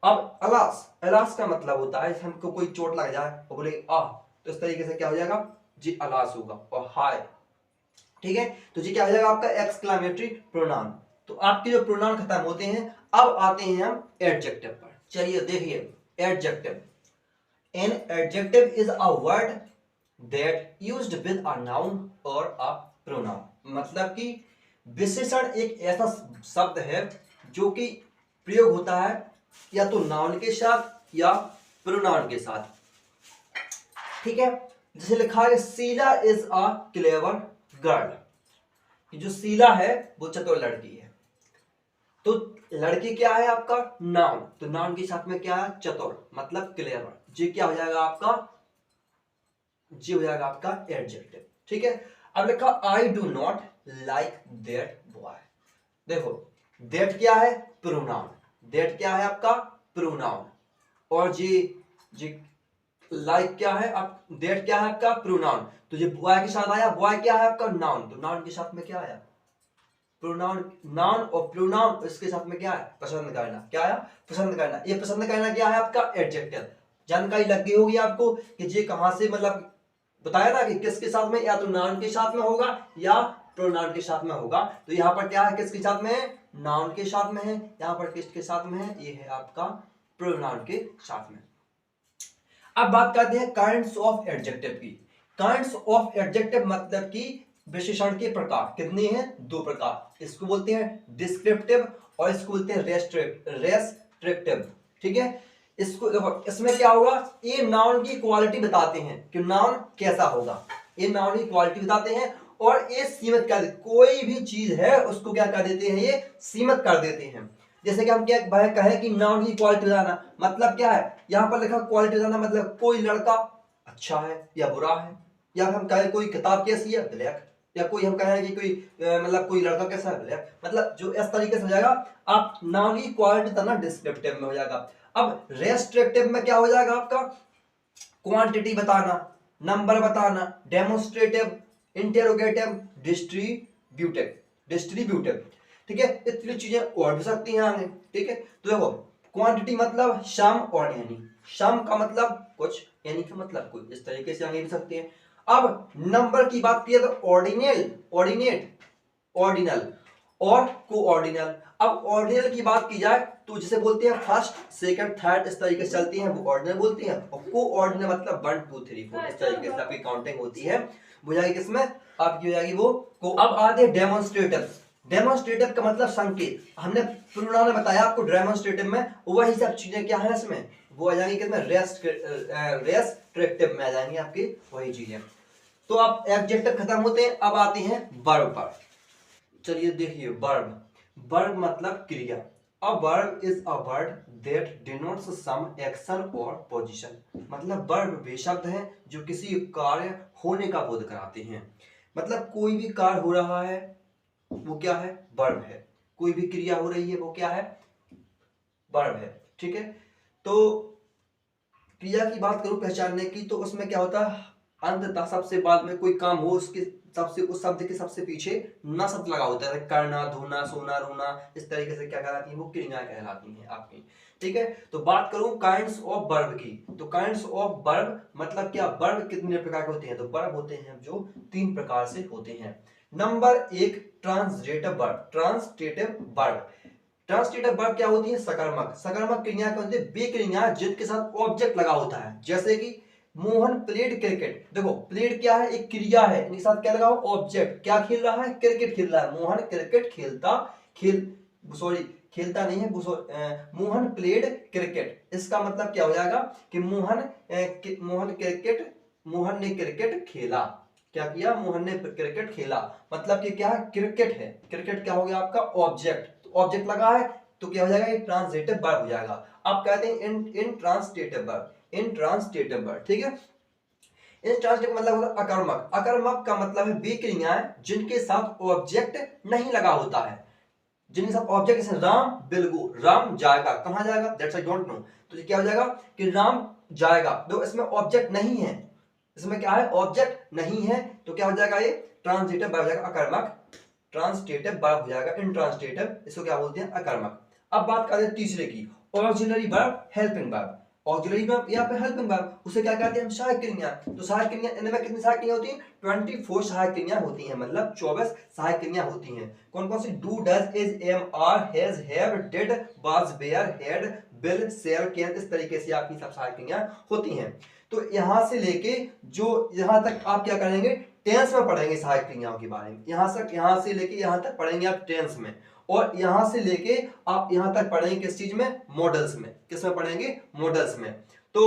अब अलास, अलास का मतलब होता है हमको कोई चोट लग जाए और बोले आह, तो इस तरीके से क्या हो जाएगा जी, अलास होगा। और हाय, ठीक है, तो जी क्या हो जाएगा आपका एक्सक्लामेटरी प्रोनाउन। तो आपके जो प्रोनाउन खत्म होते हैं, अब आते हैं हम एडजेक्टिव पर। चलिए देखिए adjective, an adjective is a word that used with a noun और अ प्रोनाउन। मतलब कि विशेषण एक ऐसा शब्द है जो कि प्रयोग होता है या तो नाउन के साथ या प्रोनाउन के साथ। ठीक है, जैसे लिखा है Sheela is a clever girl. जो शीला है वो चतुर लड़की है। तो लड़की क्या है आपका नाउन, तो नाउन के साथ में क्या है चतुर मतलब क्लेवर। जी क्या हो जाएगा आपका, जी हो जाएगा आपका एडजेक्टिव। ठीक है, अब लिखा I do not like that boy. देखो दैट क्या है प्रोनाउन, दैट क्या है आपका प्रोनाउन, और जी लाइक क्या है आप, दैट क्या है आपका प्रोनाउन। तो जो बॉय के साथ आया, बॉय क्या है आपका नाउन, तो नाउन के साथ में क्या आया प्रोनाउन। नाउन और प्रोनाउन इसके साथ में क्या है पसंद करना, क्या आया पसंद करना। ये पसंद करना क्या है आपका एडजेक्टिव। जानकारी लग गई होगी आपको कि ये कहां से, मतलब बताया था कि किसके साथ में, या तो नाउन के साथ में होगा या प्रोनाउन के साथ में होगा। तो यहाँ पर क्या है किसके साथ में है, नाउन के साथ में है। यहाँ पर किसके साथ में है, ये है आपका प्रोनाउन के साथ में। अब बात करते हैं काइंड्स ऑफ एडजेक्टिव की। काइंड्स ऑफ एडजेक्टिव मतलब कि विशेषण के प्रकार कितने हैं, दो प्रकार। इसको बोलते हैं डिस्क्रिप्टिव और इसको बोलते हैं रेस्ट्रिक्टिव। ठीक है, इसको देखो इसमें क्या होगा, ये नाउन की क्वालिटी बताते हैं कि नाउन कैसा होगा, ये नाउन की क्वालिटी बताते हैं और ये सीमित कर देते, कोई भी चीज है उसको क्या कर देते हैं, ये सीमित कर देते हैं। जैसे कि हम क्या कहे कि नाउन की क्वालिटी बताना, मतलब क्या है, यहाँ पर लिखा क्वालिटी बताना मतलब कोई लड़का अच्छा है या बुरा है, या हम कहें कोई किताब कैसी है ब्लैक, या कोई हम कहें कि कोई मतलब कोई लड़का कैसा है ब्लैक, मतलब जो इस तरीके से हो जाएगा। आप नाउन की क्वालिटी बताना डिस्क्रिप्टिव में हो जाएगा। अब रेस्ट्रिक्टिव में क्या हो जाएगा आपका, क्वांटिटी बताना, नंबर बताना, डेमोन्स्ट्रेटिव, इंटेरोगेटिव, डिस्ट्रीब्यूटिव। ठीक है, इतनी चीजें और भी सकती हैं आगे। ठीक है, तो देखो क्वांटिटी मतलब सम और एनी, सम का मतलब कुछ, एनी का मतलब कुछ, इस तरीके से आगे भी सकते हैं। अब नंबर की बात की तो ऑर्डिनल, ऑर्डिनल और कोऑर्डिनल। अब ऑर्डिनल की बात की जाए तो जिसे बोलते हैं फर्स्ट सेकंड थर्ड, इस तरीके से चलती हैं वो ऑर्डिनल बोलते हैं। और कोऑर्डिनल मतलब 1 2 3 4 इस तरीके से आपकी काउंटिंग होती है, बुझाएगी किसमें आपकी हो जाएगी वो को। अब आते हैं डेमोन्स्ट्रेटिव। डेमोन्स्ट्रेटिव का मतलब संकेत, हमने प्रोनाउन में बताया आपको डेमोन्स्ट्रेटिव में वही सब चीजें क्या है इसमें वो आ जाएंगी किसमें रेस्ट्रिक्टिव में आ जाएंगी आपकी वही चीजें। तो आप एडजेक्टिव खत्म होते हैं, अब आते हैं वर्ब पर। चलिए देखिए वर्ब, वर्ब मतलब क्रिया। A verb is a word that denotes some action और पोजीशन। मतलब वर्ब वे शब्द हैं जो किसी कार्य होने का बोध कराते हैं। मतलब कोई भी कार्य हो रहा है वो क्या है वर्ब है, कोई भी क्रिया हो रही है वो क्या है वर्ब है। ठीक है, तो क्रिया की बात करूं पहचानने की तो उसमें क्या होता है अंततः सबसे बाद में कोई काम हो उसके सबसे उस शब्द के सबसे पीछे ना शब्द लगा होता है, करना धोना सोना रोना, इस तरीके से क्या कहलाती है वो क्रिया कहलाती है आपकी। ठीक है, तो बात करूं काइंड्स ऑफ वर्ब की, तो काइंड्स ऑफ वर्ब मतलब क्या, वर्ब कितने प्रकार के होते हैं, तो वर्ब होते हैं जो 3 प्रकार से होते हैं। Number 1 translative verb. Translative verb, translative verb क्या होती है, सकर्मक। सकर्मक क्रिया क्या होती है, वे क्रिया जिनके साथ ऑब्जेक्ट लगा होता है। जैसे कि मोहन प्लेड क्रिकेट, देखो प्लेड क्या है एक क्रिया है, इनके साथ क्या लगा हो ऑब्जेक्ट, क्या खेल रहा है क्रिकेट खेल रहा है, मोहन क्रिकेट खेलता, खेलता नहीं है, मोहन प्लेड क्रिकेट। इसका मतलब क्या हो जाएगा कि मोहन ने क्रिकेट खेला, क्या किया मोहन ने क्रिकेट खेला, मतलब कि क्या है क्रिकेट है, क्रिकेट क्या हो गया आपका ऑब्जेक्ट, तो ऑब्जेक्ट लगा है तो क्या हो जाएगा ये ट्रांसलेटिव वर्ब हो जाएगा। आप कहते हैं इन ट्रांसलेटिव वर्ब, इन ट्रांसलेटिव वर्ब। ठीक है, इन ट्रांसलेटिव मतलब होता है अकर्मक। अकर्मक का मतलब है वे क्रियाएं जिनके साथ ऑब्जेक्ट नहीं लगा होता है, जिनके साथ ऑब्जेक्ट जैसे राम विल गो, राम जाएगा, कहां जाएगा दैट्स आई डोंट नो, तो ये क्या हो जाएगा कि राम जाएगा, तो इसमें ऑब्जेक्ट नहीं है, इसमें क्या है ऑब्जेक्ट नहीं है, तो क्या हो जाएगा ये ट्रांसलेटिव वर्ब हो जाएगा अकर्मक, ट्रांसलेटिव वर्ब हो जाएगा इंट्रांसलेटिव, इसको क्या बोलते हैं अकर्मक। अब बात करते हैं तीसरे की, auxiliary verb helping verb. Auxiliary verb या फिर हेल्पिंग वर्ब उसे क्या कहते हैं हम सहायक क्रिया। तो सहायक क्रिया इनमें कितनी सहायक क्रिया होती है 24 सहायक क्रिया होती हैं, मतलब 24 सहायक क्रिया होती हैं। कौन कौन सी, do does is am are has have did was were had will shall can, इस तरीके से आपकी सब सहायक क्रिया होती हैं। तो यहां से लेके जो यहां तक आप क्या करेंगे, टेंस में पढ़ेंगे सहायक क्रियाओं के बारे में। यहां से लेके यहां तक पढ़ेंगे आप टेंस में, और यहां से लेके आप यहां तक पढ़ेंगे किस चीज में, मॉडल्स में। किस में पढ़ेंगे, मॉडल्स में। तो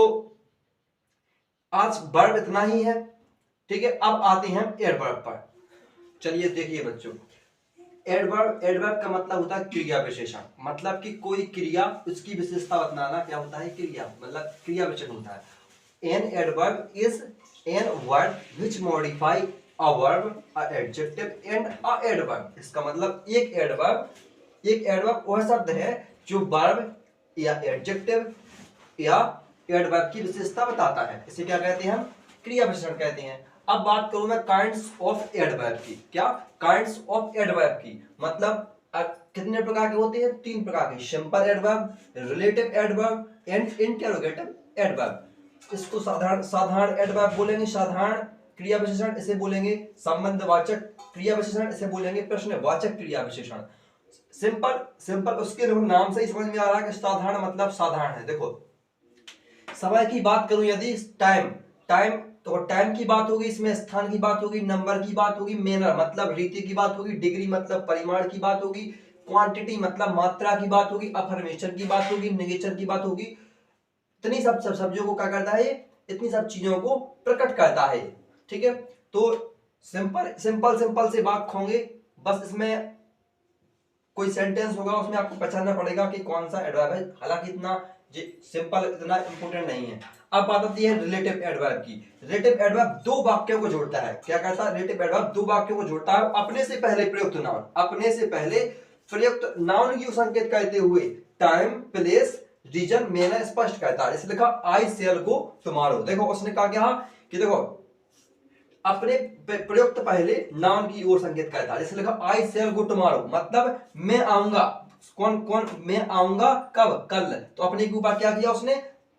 आज वर्ब इतना ही है, ठीक है। अब आते हैं एडवर्ब पर। चलिए देखिए बच्चों, एडवर्ब का मतलब होता है क्रिया विशेषण। मतलब कि कोई क्रिया, उसकी विशेषता बताना क्या होता है, क्रिया मतलब क्रिया विशेषण होता है। An adverb is an word which modify a verb, a adjective and a adverb. इसका मतलब एक एडवर्ब वह शब्द है जो वर्ब या एडजेक्टिव या एडवर्ब की विशेषता बताता है। इसे क्या कहते हैं हम, क्रिया विशेषण कहते हैं। अब बात करूं मैं काइंड्स ऑफ एडवर्ब की। क्या, काइंड्स ऑफ एडवर्ब की मतलब कितने प्रकार के होते हैं, 3 प्रकार के, simple adverb, relative adverb and interrogative adverb. इसको साधारण एडवर्ब बोलेंगे, साधारण क्रिया विशेषण इसे बोलेंगे, संबंधवाचक क्रिया विशेषण इसे बोलेंगे, प्रश्नवाचक क्रिया विशेषण। सिंपल उसके नाम से ही समझ में आ रहा है कि साधारण मतलब साधारण है। देखो समय की बात करूं यदि, टाइम तो टाइम की बात होगी, इसमें स्थान की बात होगी, नंबर की बात होगी, मैनर मतलब रीति की बात होगी, डिग्री मतलब परिमाण की बात होगी, क्वांटिटी मतलब मात्रा की बात होगी, अफर्मेशन की बात होगी, नेगेशन की बात होगी। इतनी सब शब्दों को क्या करता है, इतनी सब चीजों को प्रकट करता है, ठीक है। तो सिंपल से वाक्य होंगे, बस इसमें कोई सेंटेंस होगा, उसमें आपको पहचानना पड़ेगा कि कौन सा एडवर्ब है। हालांकि इतना सिंपल, इतना इंपोर्टेंट नहीं है। अब बात आती है रिलेटिव एडवर्ब की। रिलेटिव एडवर्ब 2 वाक्यों को जोड़ता है। क्या करता है, रिलेटिव एडवर्ब 2 वाक्यों को जोड़ता है, अपने से पहले प्रयुक्त नाउन की संकेत करते हुए टाइम, प्लेस, रीजन, मैनर स्पष्ट करता है। इसलिए लिखा आई शेल गो टुमारो। देखो उसने कहा क्या कि देखो अपने प्रयुक्त पहले नाउन की ओर संकेत करता है। जैसे लिखा आई शेल गो टुमारो, मतलब मैं आऊंगा। कौन मैं आऊंगा, कब, कल। तो अपने के ऊपर क्या किया उसने,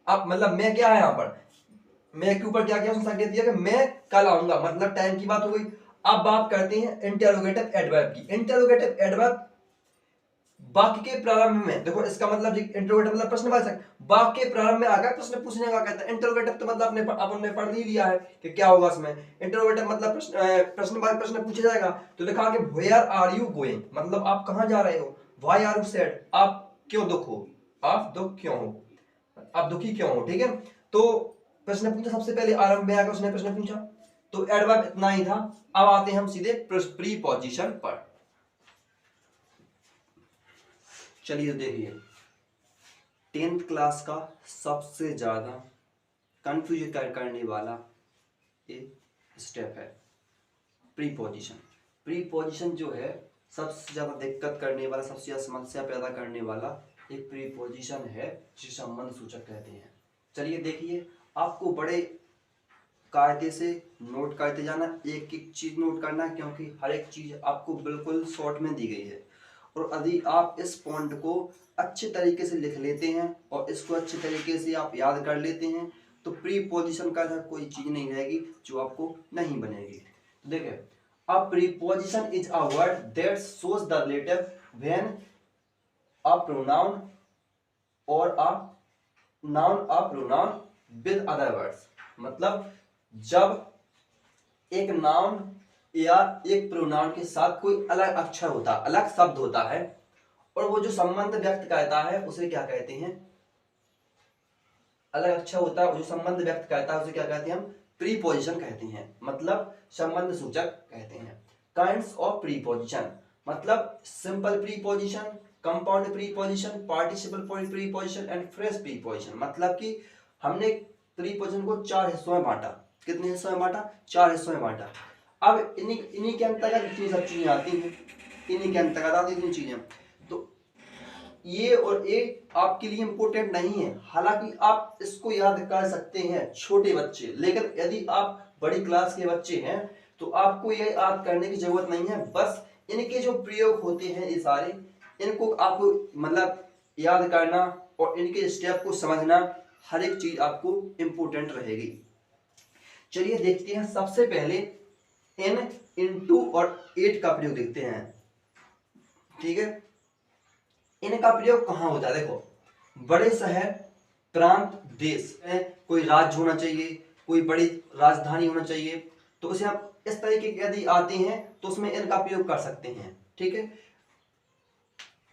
अब मतलब मैं क्या है यहाँ पर, मैं के ऊपर क्या किया उसने, संकेत दिया कि मैं कल आऊंगा, मतलब टाइम की बात हो गई। अब बात करते हैं इंटरोगेटिव एडवर्ब की। इंटरोगेटिव एडवर्ब वाक्य के प्रारंभ में, देखो इसका मतलब इंटरोगेटिव मतलब प्रश्नवाचक, वाक्य के प्रारंभ में आकर प्रश्न पूछने का कहता है। इंटरोगेटिव तो मतलब अपने पढ़ ही लिया है कि क्या होगा इसमें। इंटरोगेटिव मतलब प्रश्न पूछा जाएगा। तो लिखा कि वेयर आर यू गोइंग, मतलब आप कहां जा रहे हो। व्हाई आर यू सैड, आप क्यों दुख हो, आप दुख क्यों हो, आप दुखी क्यों हो, ठीक है। तो प्रश्न पूछा, सबसे पहले आरंभ में आकर उसने प्रश्न पूछा। तो एडवर्ब इतना ही था। अब आते हैं हम सीधे प्रीपोजिशन पर। चलिए देखिए, 10th क्लास का सबसे ज्यादा कंफ्यूज करने वाला एक स्टेप है प्रीपोजिशन। प्रीपोजिशन जो है सबसे ज्यादा दिक्कत करने वाला, सबसे ज्यादा समस्या पैदा करने वाला एक प्रीपोजिशन है, जिसे संबंध सूचक कहते हैं। चलिए देखिए, आपको बड़े कायदे से नोट करते जाना, एक एक चीज नोट करना, क्योंकि हर एक चीज आपको बिल्कुल शॉर्ट में दी गई है। और यदि आप इस पॉइंट को अच्छे तरीके से लिख लेते हैं और इसको अच्छे तरीके से आप याद कर लेते हैं, तो प्रीपोजिशन का कोई चीज नहीं रहेगी जो आपको नहीं बनेगी। तो देखिए, a preposition is a word that shows the relative when a pronoun और a pronoun with other words. मतलब जब एक नाउन या एक प्रोनाउन के साथ कोई अलग अक्षर होता, अलग शब्द होता है, और वो जो संबंध व्यक्त करता है उसे क्या कहते हैं, अलग अक्षर होता है, वो जो संबंध व्यक्त करता है उसे क्या कहते हैं, हम प्रीपोजिशन कहते हैं, मतलब संबंध सूचक कहते हैं। काइंड्स ऑफ प्रीपोजिशन मतलब simple preposition, compound preposition, participle preposition and phrase preposition. मतलब कि हमने प्रीपोजिशन को 4 हिस्सों में बांटा। कितने हिस्सों में बांटा, 4 हिस्सों में बांटा। अब इन्हीं के अंतर्गत इतनी सब चीजें आती हैं, इन्हीं के अंतर्गत आती इतनी चीजें। तो ये और ए आपके लिए इंपॉर्टेंट नहीं है, हालांकि आप इसको याद कर सकते हैं छोटे बच्चे, लेकिन यदि आप बड़ी क्लास के बच्चे हैं तो आपको ये याद करने की जरूरत नहीं है। बस इनके जो प्रयोग होते हैं ये सारे, इनको आपको मतलब याद करना और इनके स्टेप को समझना, हर एक चीज आपको इंपॉर्टेंट रहेगी। चलिए देखते हैं, सबसे पहले इन, इनटू और एट का प्रयोग देखते हैं, ठीक है। इनका प्रयोग कहां होता है, देखो बड़े शहर प्रांत, देश में कोई राज्य होना चाहिए, कोई बड़ी राजधानी होना चाहिए, तो उसे आप इस तरीके के यदि आते हैं तो उसमें इनका प्रयोग कर सकते हैं। ठीक है,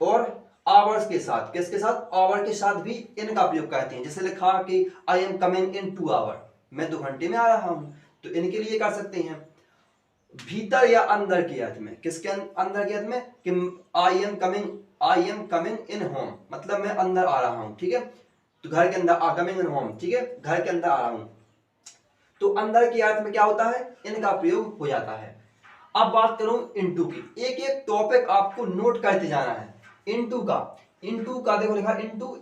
और आवर्स के साथ, किसके साथ, आवर के साथ भी इनका प्रयोग करते हैं। जैसे लिखा कि I am coming in 2 hour, मैं 2 घंटे में आ रहा हूं, तो इनके लिए कर सकते हैं। भीतर या अंदर के अर्थ में, किसके अंदर के अर्थ में, कि I am coming in home, मतलब मैं अंदर आ रहा हूं। ठीक है, तो घर के अंदर, कमिंग इन होम, ठीक है, घर के अंदर आ रहा हूं, तो अंदर के अर्थ में क्या होता है, इनका प्रयोग हो जाता है। अब बात करूं इनटू की, एक एक टॉपिक आपको नोट करते जाना है। इनटू का देखो लिखा, इनटू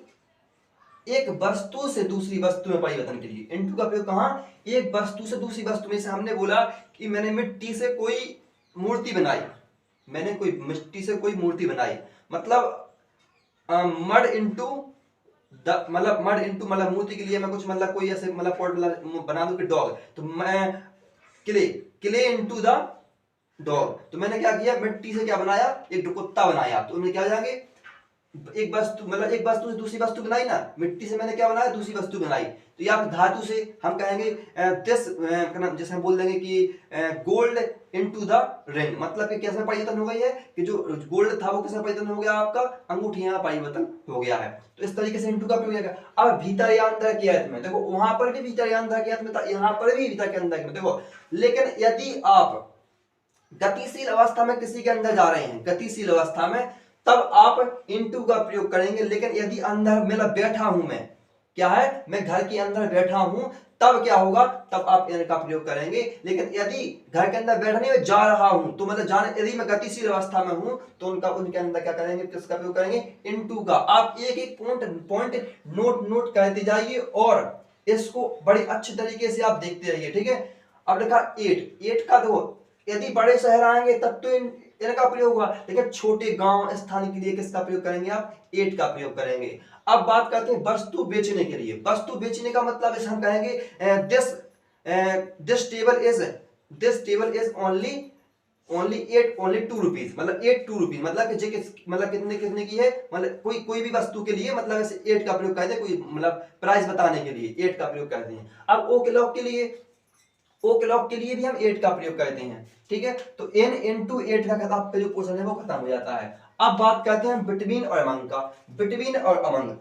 एक वस्तु से दूसरी वस्तु में परिवर्तन के लिए। इनटू का प्रयोग कहां, एक वस्तु से दूसरी वस्तु में। से हमने बोला कि मैंने मिट्टी से कोई मूर्ति बनाई, मैंने कोई मिट्टी से कोई मूर्ति बनाई, मतलब मड इनटू मतलब मड इनटू मतलब मूर्ति के लिए मैं कुछ मतलब कोई ऐसे मतलब पॉट बना दूं कि डॉग, तो मैं क्ले इनटू द डॉग, तो मैंने क्या किया, मिट्टी से क्या बनाया, एक कुत्ता बनाया। तो उन्हें क्या हो जाएंगे, एक वस्तु मतलब एक वस्तु से दूसरी वस्तु बनाई ना, मिट्टी से मैंने क्या बनाया, दूसरी वस्तु बनाई। तो या धातु से हम कहेंगे दिस, जैसे हम बोल देंगे कि गोल्ड इनटू द रिंग, मतलब कि कैसे परिवर्तन हो गई है, कि जो गोल्ड था वो कैसे परिवर्तन हो गया, आपका अंगूठी यहाँ परिवर्तन हो गया है। तो इस तरीके से इनटू का प्रयोग किया। अब भीतर या अंदर के अर्थ में देखो, वहां पर भी भीतर या अंदर के अर्थ में था, यहाँ पर भी भीतर के अंदर के में देखो। लेकिन यदि आप गतिशील अवस्था में किसी के अंदर जा रहे हैं, गतिशील अवस्था में, तब आप इनटू का प्रयोग करेंगे। लेकिन यदि अंदर मतलब बैठा हूं मैं, क्या है, मैं घर के अंदर बैठा हूं, तब क्या होगा, तब आप इनका प्रयोग करेंगे। लेकिन यदि घर के अंदर बैठा नहीं, मैं जा रहा हूं, तो मतलब जाने, यदि मैं गतिशील अवस्था में हूं, तो उनके अंदर क्या करेंगे, किसका प्रयोग करेंगे, इनटू का। आप एक एक पॉइंट नोट करते जाइए और इसको बड़ी अच्छी तरीके से आप देखते रहिए। ठीक है, अब लिखा 8 का दो, यदि बड़े शहर आएंगे तब तो इनका प्रयोग हुआ, लेकिन छोटे गांव स्थान के लिए किसका प्रयोग करेंगे आप, 8 का प्रयोग करेंगे। अब बात करते हैं वस्तु बेचने के लिए। वस्तु बेचने का मतलब इसे हम कहेंगे this table is only 2 rupees, मतलब 2 रुपीज, मतलब मतलब कितने की है, मतलब कोई भी वस्तु के लिए मतलब ऐसे 8 का प्रयोग करते हैं, कोई मतलब प्राइस बताने के लिए 8 का प्रयोग करते हैं। अब ओ क्लॉक के लिए भी हम 8 का प्रयोग करते हैं। ठीक है, तो n into 8 का खिताब पे जो पोर्शन है वो खत्म हो जाता है। अब बात करते हैं बिटवीन और अमंग का। बिटवीन और अमंग,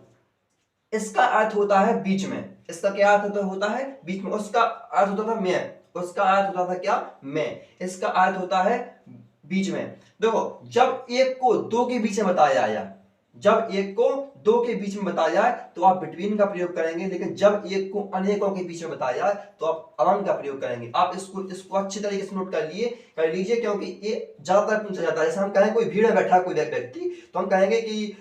इसका अर्थ होता है बीच में। इसका क्या अर्थ होता है, बीच में। उसका अर्थ होता था मैं, उसका अर्थ होता था क्या, मैं। इसका अर्थ होता है बीच में। देखो, जब एक को दो के बीच में बताया जाए, जब एक को दो के बीच में बताया जाए तो आप बिटवीन का प्रयोग करेंगे। लेकिन जब एक को अनेकों के बीच में बताया जाए तो आप अमंग का प्रयोग करेंगे। आप इसको अच्छी तरीके से नोट कर लीजिए, क्योंकि ये ज्यादातर पूछा जाता है। जैसे हम कहें कोई भीड़ में बैठा कोई व्यक्ति, तो हम कहेंगे कि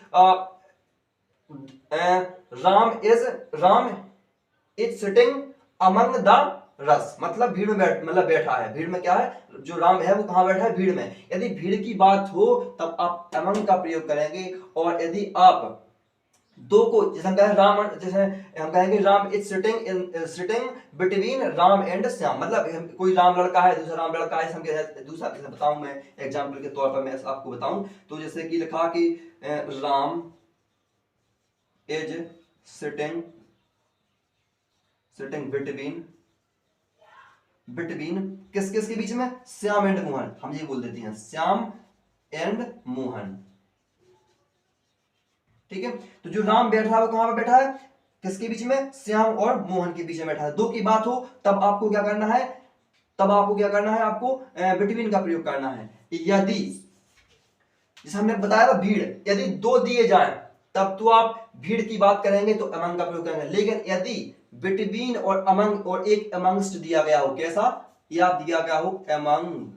Ram is sitting among the रस, मतलब भीड़ में बैठा है। भीड़ में क्या है, जो राम है वो कहां बैठा है, भीड़ में। यदि भीड़ की बात हो तब आप अमंग का प्रयोग करेंगे। और यदि आप दो को, जैसे हम कहेंगे Ram is sitting between Ram and Shyam, मतलब कोई राम लड़का है, दूसरा राम लड़का है। दूसरा जैसे बताऊं मैं एग्जांपल के तौर पर, मैं आपको बताऊं तो जैसे कि लिखा कि राम इज सिटिंग बिटवीन किस के बीच में, श्याम एंड मोहन। हम ये बोल देते हैं श्याम एंड मोहन। ठीक है, तो जो राम बैठा है वो कहां पर बैठा है, किसके बीच में, श्याम और मोहन के बीच में बैठा है। दो की बात हो तब आपको क्या करना है, आपको बिटवीन का प्रयोग करना है। यदि जैसे हमने बताया था भीड़, यदि दो दिए जाए तब तो आप भीड़ की बात करेंगे तो अमंग का प्रयोग करेंगे। लेकिन यदि बिटवीन और अमंग और एक अमंगस्ट दिया गया हो, कैसा, या दिया गया हो अमंग,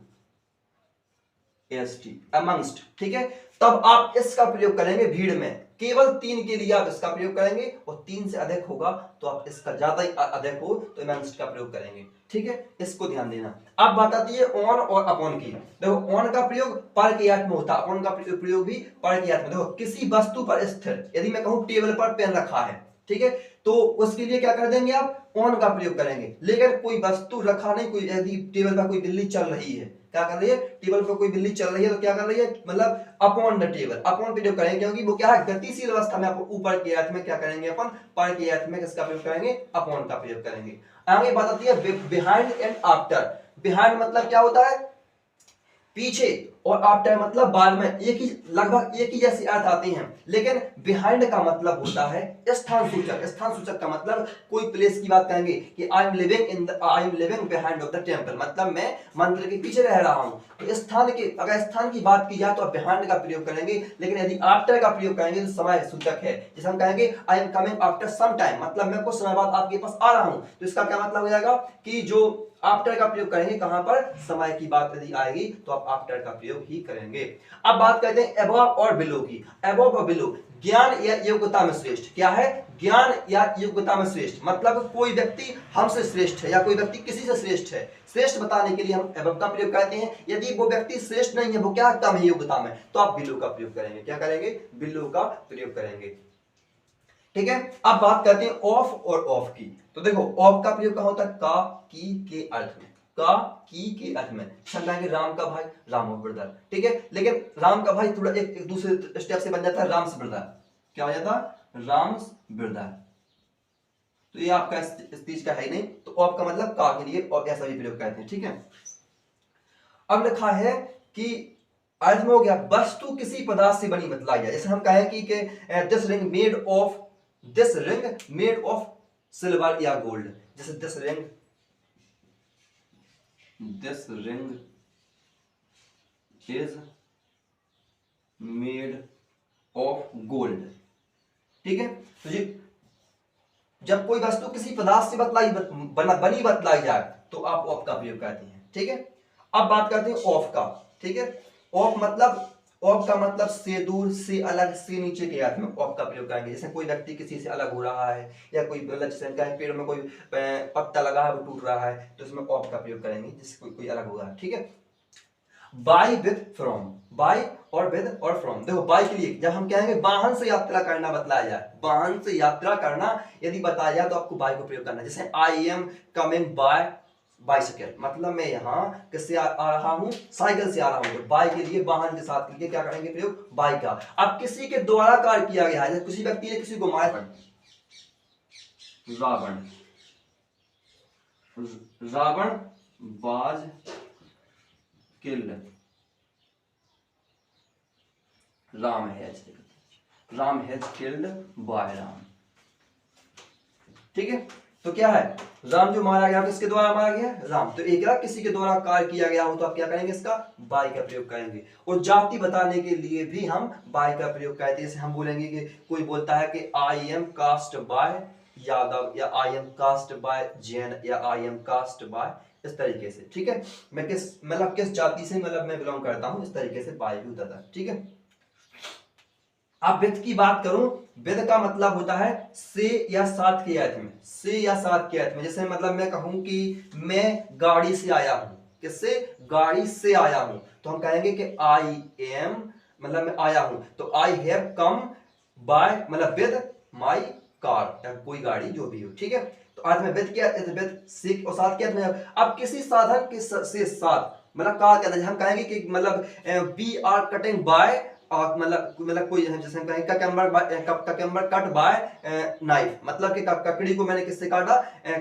अमंगस्ट, ठीक है, तब आप इसका प्रयोग करेंगे भीड़ में। केवल 3 के लिए आप इसका प्रयोग करेंगे, और 3 से अधिक होगा तो आप इसका ज्यादा ही अधिक हो तो अमंगस्ट का प्रयोग करेंगे। ठीक है, इसको ध्यान देना। अब बात आती है ऑन और अपॉन की। देखो, ऑन का प्रयोग पर के अर्थ में होता है, अपॉन का प्रयोग भी पर के अर्थ में। देखो, किसी वस्तु पर स्थिर, यदि मैं कहूं टेबल पर पेन रखा है, ठीक है। तो उसके लिए क्या कर देंगे आप, ऑन का प्रयोग करेंगे। लेकिन कोई वस्तु रखा नहीं, कोई यदि टेबल पर कोई बिल्ली चल रही है, क्या कर रही है, टेबल पर कोई बिल्ली चल रही है, तो क्या कर रही है, मतलब अपॉन द टेबल, अपॉन प्रयोग करेंगे, क्योंकि वो क्या है, गतिशील अवस्था में। आप ऊपर के अर्थ में क्या करेंगे, अपन पर के अर्थ में किसका प्रयोग करेंगे, अपॉन का प्रयोग करेंगे। आगे बात आती है बिहाइंड एंड आफ्टर। बिहाइंड मतलब क्या होता है, पीछे, और आफ्टर मतलब बाद में। एक ही, लगभग एक ही जैसे अर्थ आते हैं, लेकिन बिहाइंड का मतलब होता है स्थान सूचक। स्थान सूचक का मतलब कोई प्लेस की बात करेंगे कि I M living behind of the temple, मतलब मैं मंदिर के पीछे रह रहा हूं। तो स्थान की, अगर स्थान की बात की जाए तो आप बिहाइंड का प्रयोग करेंगे, लेकिन यदि आफ्टर का प्रयोग करेंगे तो समय सूचक है। जैसे हम कहेंगे I am coming after some time, मतलब मैं कुछ समय बाद आपके पास आ रहा हूं, तो इसका क्या मतलब हो जाएगा कि जो आफ्टर का प्रयोग करेंगे कहां पर, समय की बात यदि आएगी तो आप आफ्टर का प्रयोग ही करेंगे। अब बात करते हैं अबव और बिलो की। अबव और बिलो, ज्ञान या योग्यता में श्रेष्ठ। क्या है, ज्ञान या योग्यता में श्रेष्ठ, मतलब कोई व्यक्ति हमसे श्रेष्ठ है या कोई व्यक्ति किसी से श्रेष्ठ है। श्रेष्ठ बताने के लिए हम अबव का प्रयोग करते हैं। यदि वो व्यक्ति श्रेष्ठ नहीं है, वो क्या कम है योग्यता में, तो आप बिलो का प्रयोग करेंगे। क्या करेंगे, बिलो का प्रयोग करेंगे। ठीक है। अब बात करते हैं ऑफ और ऑफ की। तो देखो ऑफ का प्रयोग कहां होता है, का, की के अर्थ में, का, की के अर्थ में। समझाएंगे राम का भाई, राम ऑफ ब्रदर, ठीक है। लेकिन राम का भाई थोड़ा एक दूसरे स्टेप से बन जाता है राम्स ब्रदर। क्या हो जाता है, राम्स ब्रदर। तो ये आपका इस चीज का है नहीं। तो ऑफ का मतलब का के लिए और ऐसा भी प्रयोग करते हैं, ठीक है। अब लिखा है कि अर्थ में हो गया वस्तु किसी पदार्थ से बनी बतलाई जाए। जैसे हम कहें कि this ring made of silver या गोल्ड। जैसे this ring is made of gold, ठीक है। तो ये जब कोई वस्तु किसी पदार्थ से बनी बतलाई जाए तो आप ऑफ का प्रयोग करते हैं, ठीक है। अब बात करते हैं ऑफ का, ठीक है। ऑफ का मतलब से दूर, से अलग, से नीचे के अर्थ में ऑफ का प्रयोग करेंगे। जैसे कोई व्यक्ति किसी से अलग हो रहा है, या कोई जैसे कहीं पेड़ में कोई पत्ता लगा है वो टूट रहा है, तो इसमें ऑफ का प्रयोग करेंगे, जिससे कोई अलग होगा, ठीक है। बाय विद फ्रॉम, बाय और विद और फ्रॉम। देखो बाय के लिए जब हम कहेंगे वाहन से यात्रा करना बतलाया जाए, वाहन से यात्रा करना यदि बताया जाए तो आपको बाय को प्रयोग करना है। जैसे I am coming by bicycle, मतलब मैं यहाँ किससे आ रहा हूँ, साइकिल से आ रहा हूँ। तो बाय के लिए वाहन के साथ के क्या करेंगे प्रयोग, बाय का। अब किसी के द्वारा कार्य किया गया है, किसी व्यक्ति ने किसी को मारा, Ravan was killed, Ram has killed by Ram, ठीक है। तो क्या है, राम जो मारा गया, किसके द्वारा मारा गया, राम। तो एक किसी के द्वारा कार्य किया गया हो तो आप क्या करेंगे, इसका बाय का प्रयोग करेंगे। और जाति बताने के लिए भी हम बाय का प्रयोग करते हैं। जैसे हम बोलेंगे कि कोई बोलता है कि I am caste by Yadav, या I am caste by Jain, या आई एम कास्ट बाय, इस तरीके से, ठीक है। मैं किस जाति से मैं बिलोंग करता हूं, इस तरीके से बाय भी होता था, ठीक है। अब विद की बात करूं, विद का मतलब होता है से या साथ के अर्थ में, से या साथ के अर्थ में। जैसे मतलब मैं कहूं कि मैं गाड़ी से आया हूं, किससे, गाड़ी से आया हूं, तो हम कहेंगे कि आई एम, मतलब मैं आया हूं, तो आई हैव कम बाय, मतलब विद माई कार, या कोई गाड़ी जो भी हो, ठीक है। तो अर्थ में विद क्या, विद से और साथ के अर्थ में। अब किसी साधन के से साथ, मतलब कार कहते हैं, हम कहेंगे कि मतलब वी आर कटिंग बाय, मतलब कोई जैसे कहें ककम्बर कट बाय नाइफ, मतलब कि ककड़ी को मैंने किससे काटा,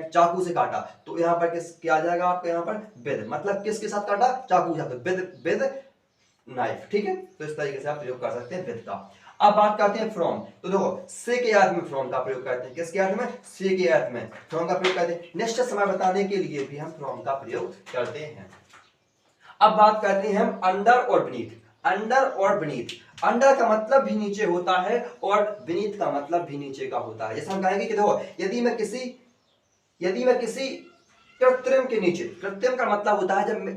चाकू से काटा। तो यहाँ पर किस क्या आ जाएगा आपका, यहाँ पर विद, मतलब किसके साथ काटा, चाकू के साथ, विद नाइफ, ठीक है। तो इस तरीके से आप प्रयोग कर सकते हैं विद का। अब बात करते हैं फ्रॉम। तो देखो से के अर्थ में फ्रॉम का प्रयोग करते हैं, किसके अर्थ में, से के अर्थ में फ्रॉम का प्रयोग करते हैं। निश्चित समय बताने के लिए भी हम फ्रॉम का प्रयोग करते हैं। अब बात करते हैं हम अंडर और बीनीथ। अंडर और बीनीथ, अंडर का मतलब भी नीचे होता है और बीनीथ का मतलब भी नीचे का होता है। जैसे हम कहेंगे कि देखो यदि मैं किसी कृत्रिम के नीचे, कृत्रिम का मतलब होता है जब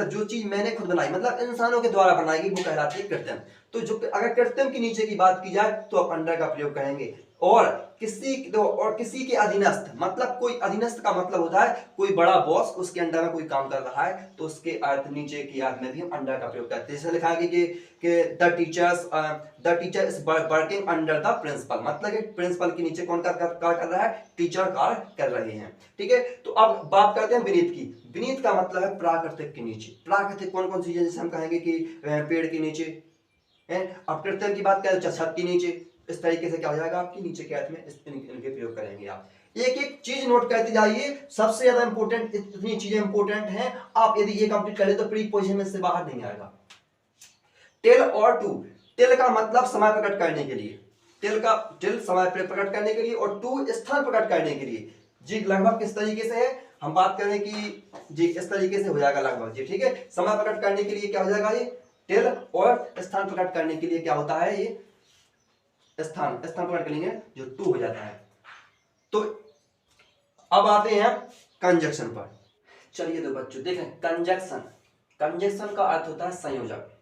जो चीज मैंने खुद बनाई, मतलब इंसानों के द्वारा बनाई गई, वो कहलाती है कृत्रिम। तो जो अगर कृत्रिम के नीचे की बात की जाए तो आप अंडर का प्रयोग करेंगे। और किसी के अधीनस्थ, मतलब कोई अधीनस्थ का मतलब होता है कोई बड़ा बॉस उसके अंडर में कोई काम कर रहा है, तो उसके अर्थ नीचे की अर्थ में भी हम अंडर का प्रयोग करते हैं। जैसे लिखा है कि the teacher is working under the principal, मतलब कि प्रिंसिपल के नीचे कौन कार्य कर रहा है, टीचर कार्य कर रहे हैं। ठीक है, तो अब बात करते हैं विनीत की। विनीत का मतलब है प्राकृतिक के नीचे। प्राकृतिक कौन कौन सी चीजें, जैसे हम कहेंगे कि पेड़ के नीचे है। अब कृत्रिम की बात करें, छत के नीचे। इस तरीके से क्या हो जाएगा, आपकी नीचे के अर्थ में इनके प्रयोग करेंगे आप। एक एक चीज नोट करते जाइए, सबसे ज्यादा इंपॉर्टेंट इतनी चीजें इंपॉर्टेंट हैं, आप यदि ये कंप्लीट कर ले तो प्रीपोजिशन में से बाहर नहीं आएगा। टेल और टू, टेल का मतलब समय प्रकट करने के लिए, टेल समय प्रकट करने के लिए, और टू स्थान प्रकट करने के लिए। जी लगभग किस तरीके से है, हम बात करें कि जी इस तरीके से हो जाएगा लगभग जी। ठीक है, समय प्रकट करने के लिए क्या हो जाएगा, ये टेल, और स्थान प्रकट करने के लिए क्या होता है, ये स्थान प्रकट करेंगे जो टू हो जाता है। तो अब आते हैं कंजक्शन पर। चलिए तो बच्चों देखें, कंजक्शन का अर्थ होता है संयोजक।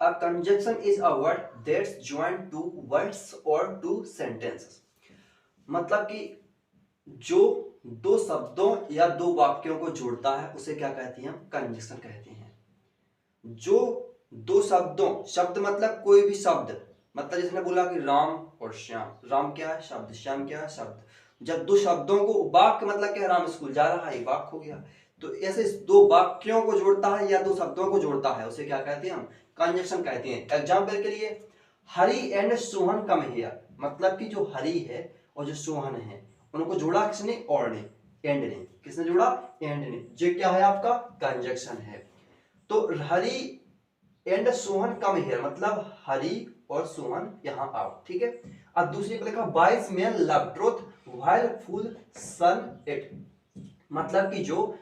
A conjunction is a word that's joined to words or to sentences, मतलब कि जो दो शब्दों या दो वाक्यों को जोड़ता है उसे क्या कहते हैं, हम कंजक्शन कहते हैं। जो दो शब्द मतलब कोई भी शब्द, मतलब जिसने बोला कि राम और श्याम, राम क्या है शब्द, श्याम क्या है शब्द। जब दो शब्दों को, वाक्य मतलब क्या है, राम स्कूल जा रहा है, वाक्य हो गया। तो ऐसे दो वाक्यों को जोड़ता है या दो शब्दों को जोड़ता है उसे क्या कहते हैं, हम कंजक्शन कहते हैं। एग्जाम्पल के लिए, Hari and Sohan come here, मतलब कि जो हरि है और जो सोहन है उनको जोड़ा किसने, और ने, एंड ने। किसने जोड़ा, एंड ने। जो क्या है आपका कंजक्शन है। तो Hari and Sohan come here, मतलब हरि और सोहन यहाँ आओ। ठीक है, अब दूसरी पर लिखा wise man love truth while fool shun it, मतलब कि जो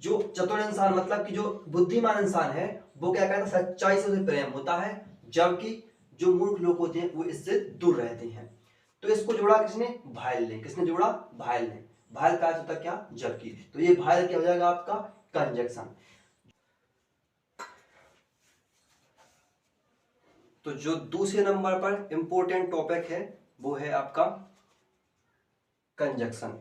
चतुर इंसान, मतलब कि जो बुद्धिमान इंसान है वो क्या कहता है, सच्चाई से उसे प्रेम होता है, जबकि जो मूर्ख लोग होते हैं वो इससे दूर रहते हैं। तो इसको जोड़ा किसने, भायल ने। किसने जोड़ा, भायल ने। भायल का अर्थ होता क्या, जबकि। तो ये भायल क्या हो जाएगा आपका, कंजक्शन। तो जो दूसरे नंबर पर इंपॉर्टेंट टॉपिक है वो है आपका कंजक्शन।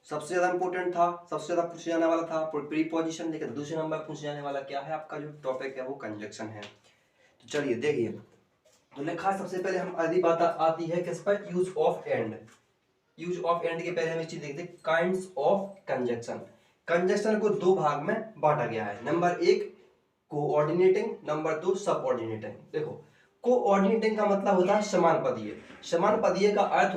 सबसे ज्यादा इंपॉर्टेंट था, सबसे ज्यादा पूछे जाने वाला था प्रीपोजिशन, लेकिन दूसरे नंबर पूछे जाने वाला क्या है, आपका जो टॉपिक है वो कंजक्शन है। तो चलिए देखिए, तो लिखा सबसे पहले हम आधी बात आती है किस पर, use of and. Use of and के पहले हम एक चीज देखते हैं, काइंड्स ऑफ कंजक्शन। कंजक्शन को दो भाग में बांटा गया है। नंबर एक कोऑर्डिनेटिंग, नंबर दो सबऑर्डिनेटिंग। देखो, कोऑर्डिनेटिंग का मतलब होता है समान पदीय। समान पदीय का अर्थ,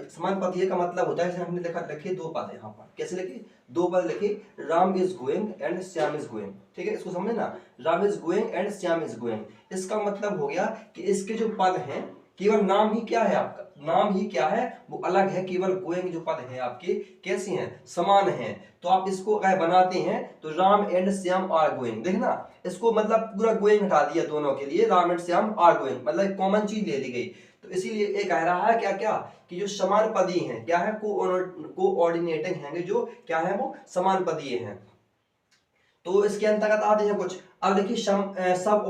समान पदीय का मतलब होता है, जैसे हमने देखा, लिखे दो पद यहाँ पर, कैसे लिखे, दो पद लिखे, Ram is going and Shyam is going. ठीक है, इसको समझे ना, Ram is going and Shyam is going. इसका मतलब हो गया कि इसके जो पद हैं, केवल नाम ही क्या है आपका, नाम ही क्या है वो अलग है, केवल गोइंग जो पद है आपके कैसे हैं, समान हैं। तो आप इसको अगर बनाते हैं तो Ram and Shyam are going, देखना इसको मतलब पूरा गोइंग हटा दिया दोनों के लिए, Ram and Shyam are going, मतलब कॉमन चीज ले ली गई। तो इसीलिए ये कह रहा है क्या क्या, कि जो समान पदी हैं क्या है, कोऑर्डिनेटिंग हैं, जो क्या है वो समान पदीय हैं। तो इसके अंतर्गत आते हैं कुछ। अब देखिए सब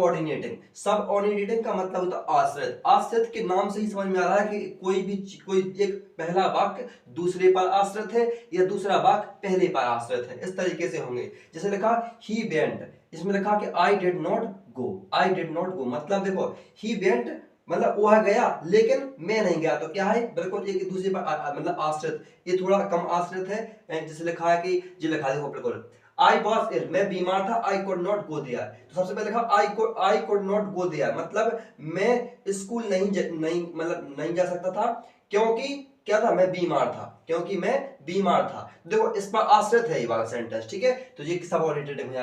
ऑर्डिनेटिंग का मतलब होता है आश्रित। आश्रित के नाम से ही समझ में आ रहा है कि कोई एक पहला वाक्य दूसरे पर आश्रित है या दूसरा वाक्य पहले पर आश्रित है, इस तरीके से होंगे। जैसे लिखा ही वेंट, इसमें लिखा कि आई डिड नॉट गो, मतलब देखो ही वेंट मतलब वह गया लेकिन मैं नहीं गया, तो क्या है, बिल्कुल एक दूसरे पर मतलब आश्रित। ये थोड़ा कम आश्रित है। जैसे लिखा है कि जी लिखा देखो बिल्कुल, आई वॉज इल, मैं बीमार था, I could not go there. तो सबसे पहले लिखा I could not go there, मतलब मैं स्कूल नहीं जा सकता था, क्योंकि क्या था, मैं बीमार था, क्योंकि मैं बीमार था। देखो इस पर आश्रित है ये वाला सेंटेंस। ठीक है, तो ये सबऑर्डिनेटिंग हो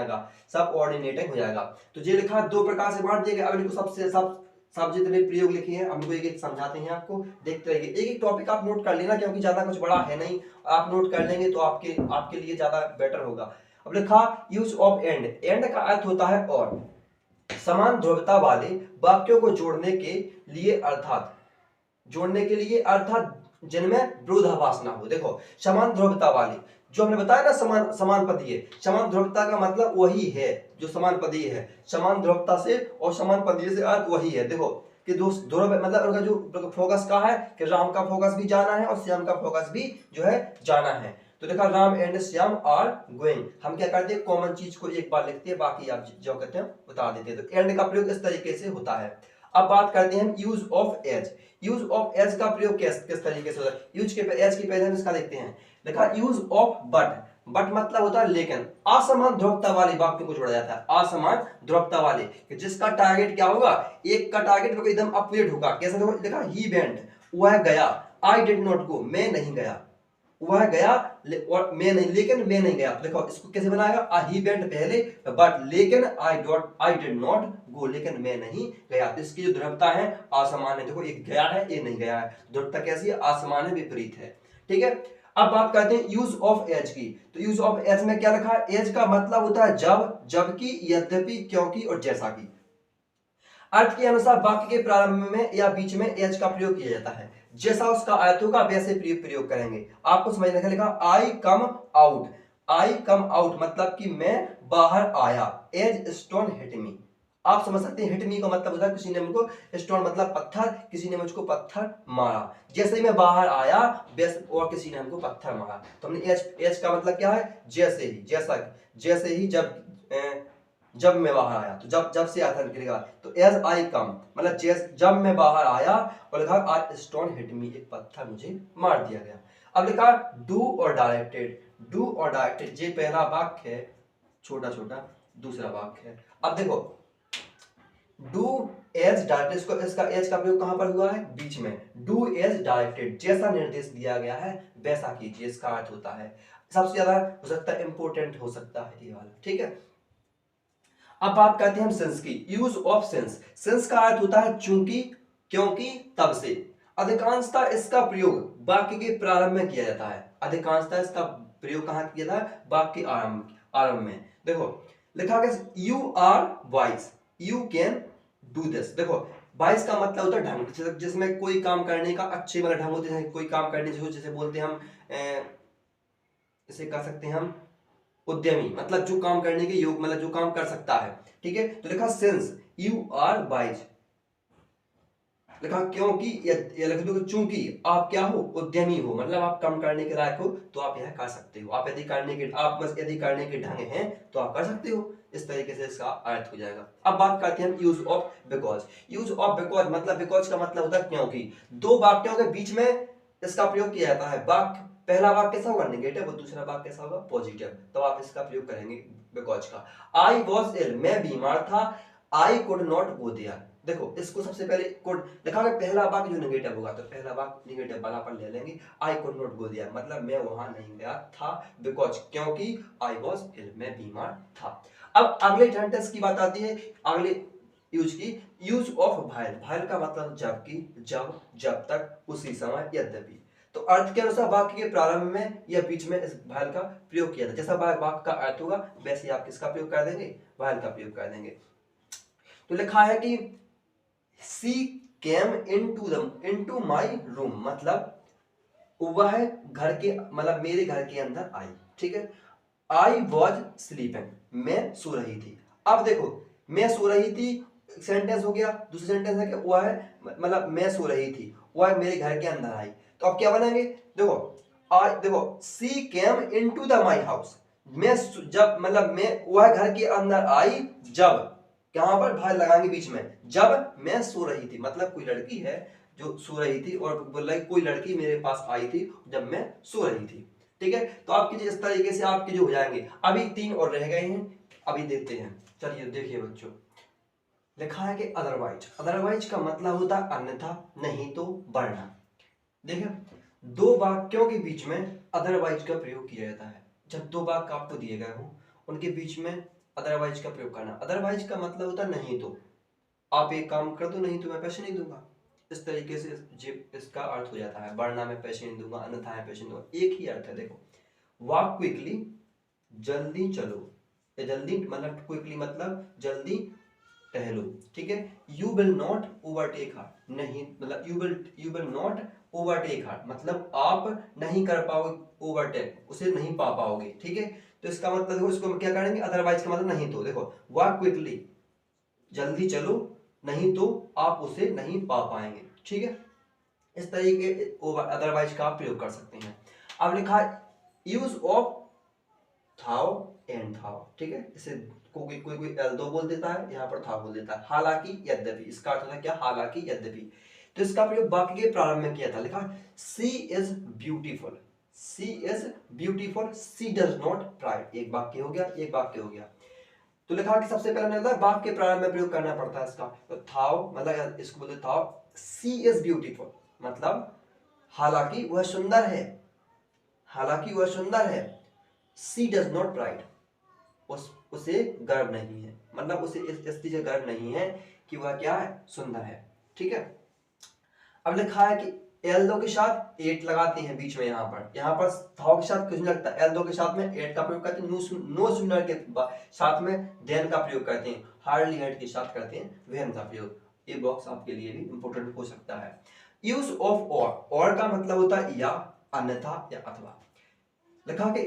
जाएगा, तो ये लिखा दो प्रकार से बांट दिया गया। अब इनको सब जितने प्रयोग लिखे हैं हम लोग एक समझाते हैं आपको, देखते रहिए। एक टॉपिक आप नोट कर लेना, क्योंकि ज्यादा कुछ बड़ा है नहीं, आप नोट कर लेंगे तो आपके लिए ज्यादा बेटर होगा। अब लिखा यूज ऑफ एंड का अर्थ होता है और। समान ध्रुवता वाले वाक्यों को जोड़ने के लिए अर्थात जिनमें विरोधाभास ना हो। देखो समान ध्रुवता वाले, जो हमने बताया ना समान पदीय, समान ध्रुवता का मतलब वही है जो समान पदीय है, समान ध्रुवता से और समान पदीय से अर्थ वही है। देखो कि दोनों मतलब उनका जो फोकस कहाँ है कि राम का फोकस भी जाना है और श्याम का फोकस भी जो है जाना है। तो देखा Ram and Shyam are going, हम क्या करते हैं कॉमन चीज को एक बार लिखते हैं, बाकी आप जो कहते हैं बता देते हैं। तो एंड का प्रयोग इस तरीके से होता है। अब बात करते हैं use of as. Use of as का प्रयोग किस तरीके से होता है, यूज के एज की पहले हम इसका देखते हैं। देखा यूज ऑफ बट, बट मतलब होता है लेकिन, असमान ध्रुवता वाली वाक्य को जोड़ा जाता है, असमान ध्रुवता वाले कि जिसका टारगेट क्या होगा, एक का टारगेट एकदम अपवेट होगा। कैसे देखा, ही वेंट वह गया, आई डिड नॉट गो मैं नहीं गया, वह गया और मैं नहीं, लेकिन मैं नहीं गया। देखो इसको कैसे बनाएगा, ही वेंट पहले बट लेकिन आई डिड नॉट गो, लेकिन मैं नहीं गया। तो इसकी जो ध्रुवता है असमान है, देखो एक गया है ये नहीं गया है, ध्रुवता कैसी है, असमान है, विपरीत है। ठीक है, अब बात करते हैं यूज ऑफ एज की। तो यूज ऑफ एज में क्या रखा है, एज का मतलब होता है जब, जबकि, यद्यपि, क्योंकि और जैसा कि। अर्थ के अनुसार वाक्य के प्रारंभ में या बीच में एज का प्रयोग किया जाता है, जैसा उसका अर्थ होगा वैसे प्रयोग करेंगे। आपको समझने का लिखा आई कम आउट, आई कम आउट मतलब कि मैं बाहर आया, एज स्टोन हिट मी। आप समझ सकते हैं हिट मी का मतलब होता है किसी ने मुझको, स्टोन मतलब पत्थर, किसी ने मुझको पत्थर मारा, जैसे ही मैं बाहर आया वैसे और किसी ने हमको पत्थर मारा। तो हमने एज का मतलब क्या है, जैसे ही, जैसे ही, जब मैं बाहर आया, तो जब से आता निकलेगा। तो एज आई कम मतलब जब मैं बाहर आया और लिखा आज स्टोन हिट मी, एक पत्थर मुझे मार दिया गया। अब लिखा डू और डायरेक्टेड, डू और डायरेक्टेड ये पहला वाक्य है, छोटा छोटा दूसरा वाक्य है। अब देखो डू एज डायरेक्टेड, इसका एज का प्रयोग कहां पर हुआ है, बीच में। डू एज डायरेक्टेड जैसा निर्देश दिया गया है वैसा कीजिए, इसका अर्थ होता है। सबसे ज्यादा हो सकता है इंपोर्टेंट हो सकता है ये वाला। ठीक है, अब बात करते हैं हम सेंस की। यूज ऑफ सेंस, सेंस का अर्थ होता है चूंकि, क्योंकि, तब से। अधिकांशतः इसका प्रयोग वाक्य के प्रारंभ में किया जाता है, अधिकांशतः इसका प्रयोग कहां किया जाता है, वाक्य के आरंभ में। देखो लिखा गया you are wise, you can do this. देखो वाइज का मतलब होता है ढंग, जिसमें कोई काम करने का अच्छे वाला ढंग होता है, कोई काम करने जैसे बोलते हैं हम, इसे कह सकते हैं हम उद्यमी, मतलब जो काम करने के योग, मतलब जो काम कर सकता है। ठीक है, तो लिखा सिंस यू आर वाइज, लिखा क्योंकि, या लिख दो चूंकि आप क्या हो, उद्यमी हो, मतलब आप काम करने के लायक हो तो आप यह कर सकते हो। आप यदि करने के ढंग हैं तो आप कर सकते हो। इस तरीके से इसका अर्थ हो जाएगा। अब बात करते हैं use of because. Use of because मतलब, बिकॉज का मतलब होता है क्योंकि। दो वाक्यों के बीच में इसका प्रयोग किया जाता है। वाक्य पहला वाक्य कैसा होगा, नेगेटिव, और दूसरा वाक्य कैसा होगा, पॉजिटिव। तो आप इसका प्रयोग करेंगे बिकॉज का। आई वॉज इल मैं बीमार था, I could not go there. देखो इसको सबसे पहले कुड लिखा है, पहला वाक्य जो नेगेटिव होगा तो पहला वाक्य नेगेटिव वाला पर ले लेंगे। I could not go there मतलब मैं वहां नहीं गया था, बिकॉज क्योंकि आई वॉज इल मैं बीमार था। अब अगले सेंटेंस की बात आती है, अगले यूज की। यूज ऑफ भाइल, भाइल का मतलब जबकि, जब तक, उसी समय, यद्यपि। तो अर्थ के अनुसार वाक्य के प्रारंभ में या बीच में इस भाइल का प्रयोग किया था। जैसा वाक्य का अर्थ होगा वैसे आप किसका प्रयोग कर देंगे, भाइल का प्रयोग कर देंगे। तो लिखा है कि सी केम इनटू माई रूम मतलब वह घर के, मतलब मेरे घर के अंदर आई। ठीक है, आई वॉज स्लीपिंग मैं सो रही थी। अब देखो मैं सो रही थी सेंटेंस हो गया। दूसरा सेंटेंस है कि वह मतलब मैं सो रही थी, वह मेरे घर के अंदर आई। तो अब क्या बनाएंगे, देखो देखो she came into the my house, मैं जब मतलब मैं वह घर के अंदर आई जब, कहां पर भाई लगाएंगे बीच में, जब मैं सो रही थी। मतलब कोई लड़की है जो सो रही थी और बोल रही कोई लड़की मेरे पास आई थी जब मैं सो रही थी। ठीक है, तो आपके इस तरीके से आपके जो हो जाएंगे। अभी 3 और रह गए हैं, अभी देखते हैं। चलिए देखिए बच्चों, लिखा है कि अदरवाइज। अदरवाइज का मतलब होता है अन्यथा, नहीं तो, वरना। देखिए दो वाक्यों के बीच में अदरवाइज का प्रयोग किया जाता है। जब दो वाक्य आपको दिए गए हो उनके बीच में अदरवाइज का प्रयोग करना। अदरवाइज का मतलब होता है नहीं तो, आप एक काम कर दो नहीं तो मैं पैसे नहीं दूंगा। इस तरीके से इसका अर्थ हो जाता है, वरना मैं पैसे नहीं दूंगा, अन्यथा मैं पैसे नहीं दूंगा। एक ही अर्थ है। देखो वॉक क्विकली जल्दी चलो, जल्दी मतलब क्विकली मतलब जल्दी टहलो। ठीक है, यू विल नॉट ओवरटेक हर, नहीं मतलब यू विल नॉट ओवरटेक हर मतलब आप नहीं कर पाओगे, ओवरटेक उसे नहीं पा पाओगे। ठीक है, तो इसका मतलब देखो इसको हम क्या करेंगे, अदरवाइज का मतलब नहीं तो। देखो वॉक क्विकली जल्दी चलो, नहीं तो आप उसे नहीं पा पाएंगे। ठीक है, इस तरीके अदरवाइज का आप प्रयोग कर सकते हैं। अब लिखा है यूज ऑफ थाओ एंड थाओ। ठीक है, इसे कोई कोई कोई एल्दो बोल देता है, यहाँ पर था बोल देता है। हालांकि यद्यपि, इसका अर्थ होता है क्या, हालांकि यद्यपि। तो इसका प्रयोग वाक्य के प्रारंभ में किया था। लिखा she is beautiful, she is beautiful, she does not pride. एक वाक्य हो गया, एक वाक्य हो गया। तो लिखा कि सबसे पहले मतलब वाक्य के प्रारंभ में प्रयोग करना पड़ता है इसका। तो थाओ मतलब इसको बोलते थाओ, सी इज ब्यूटीफुल मतलब हालांकि वह सुंदर है, हालांकि वह सुंदर है। सी डज नॉट प्राइड, उसे गर्व नहीं है, मतलब उसे इस चीज का गर्व नहीं है कि वह क्या है, सुंदर है। ठीक है, अब लिखा है कि एल्दो के साथ एट लगाते हैं बीच में, यहाँ पर थाओ के साथ कुछ नहीं लगता, एल्दो के साथ में एट का प्रयोग करते हैं, नो सूनर के साथ में देन का प्रयोग करते हैं, हार्डली एट के साथ करते हैं व्हेन का प्रयोग। ये बॉक्स आपके लिए भी इंपॉर्टेंट हो सकता है। यूज ऑफ और का मतलब होता है या, अन्यथा या अथवा। लिखा कि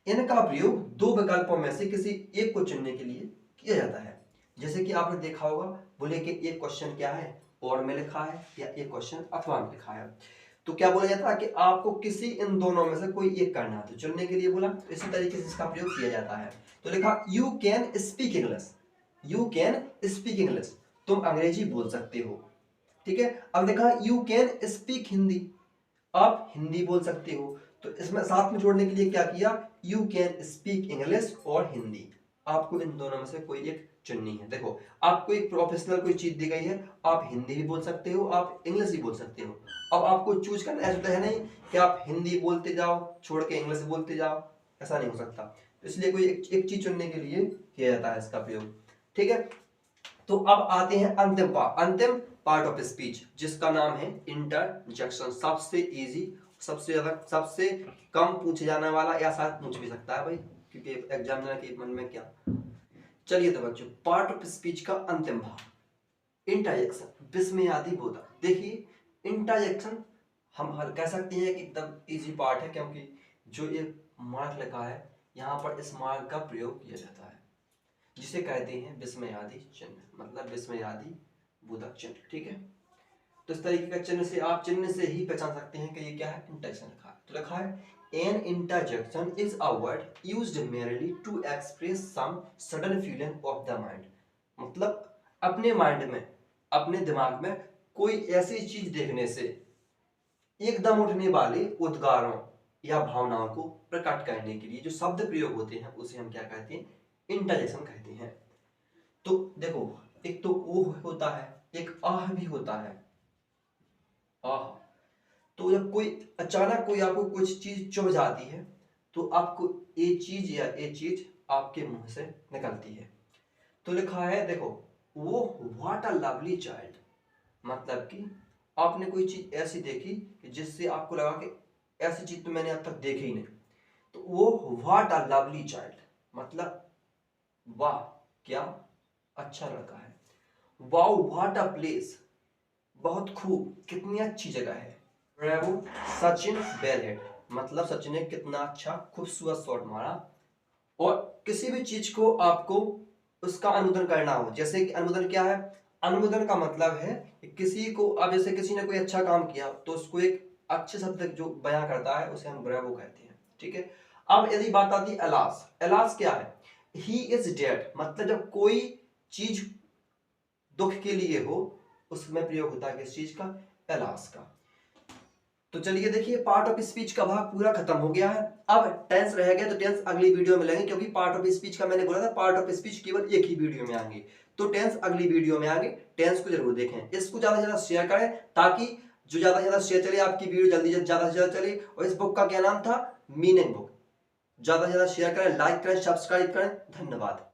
इनका प्रयोग दो विकल्पों में से किसी एक को चुनने के लिए किया जाता है। जैसे कि आपने देखा होगा, बोले कि एक क्वेश्चन क्या है, और में लिखा है, या एक क्वेश्चन अथवा में लिखा है। तो क्या बोला जाता है कि आपको किसी इन दोनों में से कोई एक करना है, तो चुनने के लिए बोला, तो इसी तरीके से इसका प्रयोग किया जाता है। तो लिखा you can speak English, you can speak English, तुम अंग्रेजी बोल सकते हो। ठीक है, अब देखा यू कैन स्पीक हिंदी, आप हिंदी बोल सकते हो। तो इसमें साथ में जोड़ने के लिए क्या किया, यू कैन स्पीक इंग्लिश और हिंदी, आपको इन दोनों में से कोई एक चुननी है। देखो आपको एक प्रोफेशनल कोई चीज दी गई है, आप हिंदी भी बोल सकते हो, आप इंग्लिश भी बोल सकते हो। अब आपको चूज करना, ऐसा तो है नहीं कि आप हिंदी बोलते जाओ छोड़ के इंग्लिश बोलते जाओ, ऐसा नहीं हो सकता। तो इसलिए कोई एक चीज चुनने के लिए किया जाता है इसका प्रयोग। ठीक है, तो अब आते हैं अंतिम पार्ट ऑफ स्पीच, जिसका नाम है इंटरजेक्शन। सबसे इजी, सबसे ज्यादा, सबसे कम पूछे जाने वाला, या शायद पूछ भी सकता है भाई, क्योंकि एग्जामिनर के मन में क्या। चलिए तो बच्चों, पार्ट ऑफ स्पीच का अंतिम भाग, इंटरजेक्शन, विस्मयादि बोधक। देखिए इंटरजेक्शन हम हल कह सकते हैं कि एकदम इजी पार्ट है, क्योंकि जो ये मार्क लिखा है यहाँ पर, इस मार्क का प्रयोग किया जाता है, जिसे कहते हैं विस्मयादि चिन्ह, मतलब विस्मयादि बोधक चिन्ह। ठीक है, तो इस तरीके का चिन्ह से, आप चिन्ह से ही पहचान सकते हैं कि ये क्या है, इंटरजेक्शन लिखा है। तो लिखा है an interjection is a word used merely to express some sudden feeling of the mind, मतलब अपने माइंड में, अपने दिमाग में कोई ऐसी चीज देखने से एकदम उठने वाले उद्गारों या भावनाओं को प्रकट करने के लिए जो शब्द प्रयोग होते हैं, उसे हम क्या कहते हैं, इंटरजेक्शन कहते हैं। तो देखो, एक तो ओह होता है, एक आह भी होता है, आह। तो जब कोई अचानक कोई आपको कुछ चीज चुभ जाती है, तो आपको ये चीज या ये चीज आपके मुंह से निकलती है। तो लिखा है देखो, वो व्हाट अ लवली चाइल्ड, मतलब कि आपने कोई चीज ऐसी देखी कि जिससे आपको लगा कि ऐसी चीज तो मैंने अब तक देखी ही नहीं। तो वो व्हाट अ लवली चाइल्ड मतलब वाह क्या अच्छा लड़का है। वाओ व्हाट अ प्लेस, बहुत खूब, कितनी अच्छी जगह है। ब्रेवो सचिन वेल हिट, मतलब सचिन ने कितना अच्छा खूबसूरत शॉट मारा। और किसी भी चीज को आपको उसका अनुमोदन करना हो, जैसे कि अनुमोदन क्या है, अनुमोदन का मतलब है कि किसी को, अब जैसे किसी ने कोई अच्छा काम किया तो उसको एक अच्छे शब्द जो बयां करता है उसे हम ब्रेवो कहते हैं। ठीक है, अब यदि बात आती है एलास, एलास क्या है, ही इज डेड, मतलब जब कोई चीज दुख के लिए हो, उसमें प्रयोग होता है किस चीज का, एलास का। तो चलिए देखिए, पार्ट ऑफ स्पीच का भाग पूरा खत्म हो गया है। अब टेंस रह गया, तो टेंस अगली वीडियो में लेंगे, क्योंकि पार्ट ऑफ स्पीच का मैंने बोला था पार्ट ऑफ स्पीच केवल एक ही वीडियो में आएंगे, तो टेंस अगली वीडियो में आएंगे। टेंस को जरूर देखें, इसको ज्यादा से ज्यादा शेयर करें, ताकि जो ज्यादा से ज्यादा शेयर चले आपकी वीडियो जल्दी ज्यादा से ज्यादा चले। और इस बुक का क्या नाम था, मीनिंग बुक। ज्यादा से ज्यादा शेयर करें, लाइक करें, सब्सक्राइब करें। धन्यवाद।